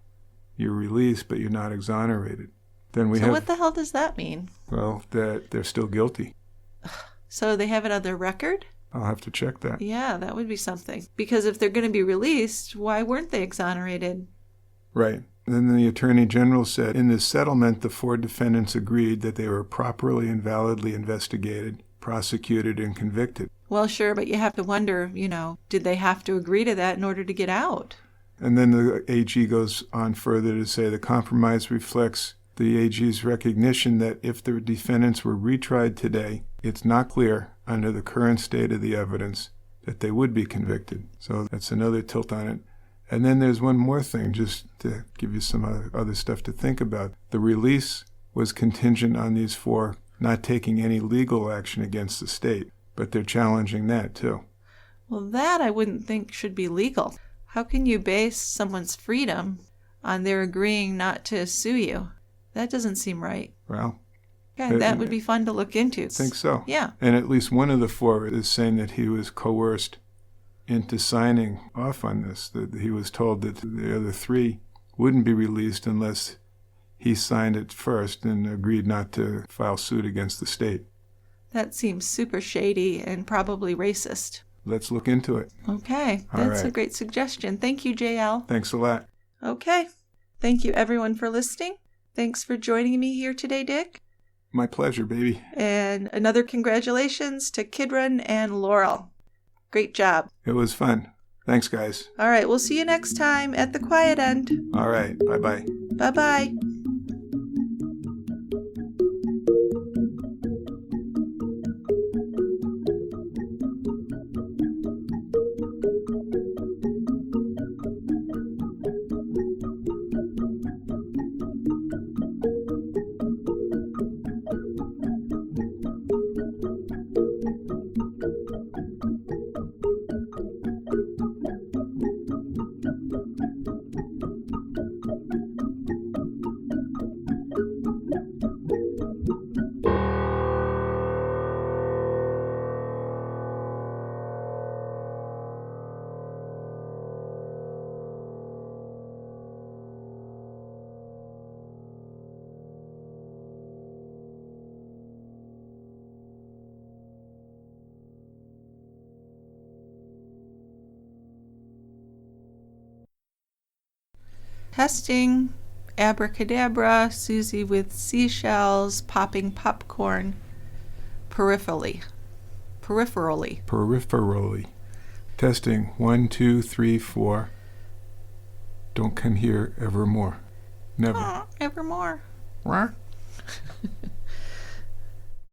S3: You're released, but you're not exonerated. Then we
S2: so what the hell does that mean?
S3: Well, that they're still guilty.
S2: So they have it on their record?
S3: I'll have to check that.
S2: Yeah, that would be something. Because if they're going to be released, why weren't they exonerated?
S3: Right. Then the Attorney General said, in this settlement, the 4 defendants agreed that they were properly and validly investigated, prosecuted, and convicted.
S2: Well, sure, but you have to wonder, did they have to agree to that in order to get out?
S3: And then the AG goes on further to say the compromise reflects the AG's recognition that if the defendants were retried today, it's not clear under the current state of the evidence that they would be convicted. So that's another tilt on it. And then there's one more thing, just to give you some other stuff to think about. The release was contingent on these 4 not taking any legal action against the state, but they're challenging that too.
S2: Well, that I wouldn't think should be legal. How can you base someone's freedom on their agreeing not to sue you? That doesn't seem right.
S3: Well,
S2: yeah, that would be fun to look into.
S3: I think so.
S2: Yeah.
S3: And at least one of the 4 is saying that he was coerced into signing off on this, that he was told that the other 3 wouldn't be released unless he signed it first and agreed not to file suit against the state.
S2: That seems super shady and probably racist.
S3: Let's look into it.
S2: Okay, that's a great suggestion. Thank you, JL.
S3: Thanks a lot.
S2: Okay. Thank you, everyone, for listening. Thanks for joining me here today, Dick.
S3: My pleasure, baby.
S2: And another congratulations to Kidron and Laurel. Great job.
S3: It was fun. Thanks, guys.
S2: All right, we'll see you next time at the quiet end.
S3: All right, bye-bye.
S2: Bye-bye. Testing. Abracadabra. Susie with seashells popping popcorn. Peripherally.
S3: Testing 1, 2, 3, 4. Don't come here evermore. Never.
S2: Evermore.
S3: What?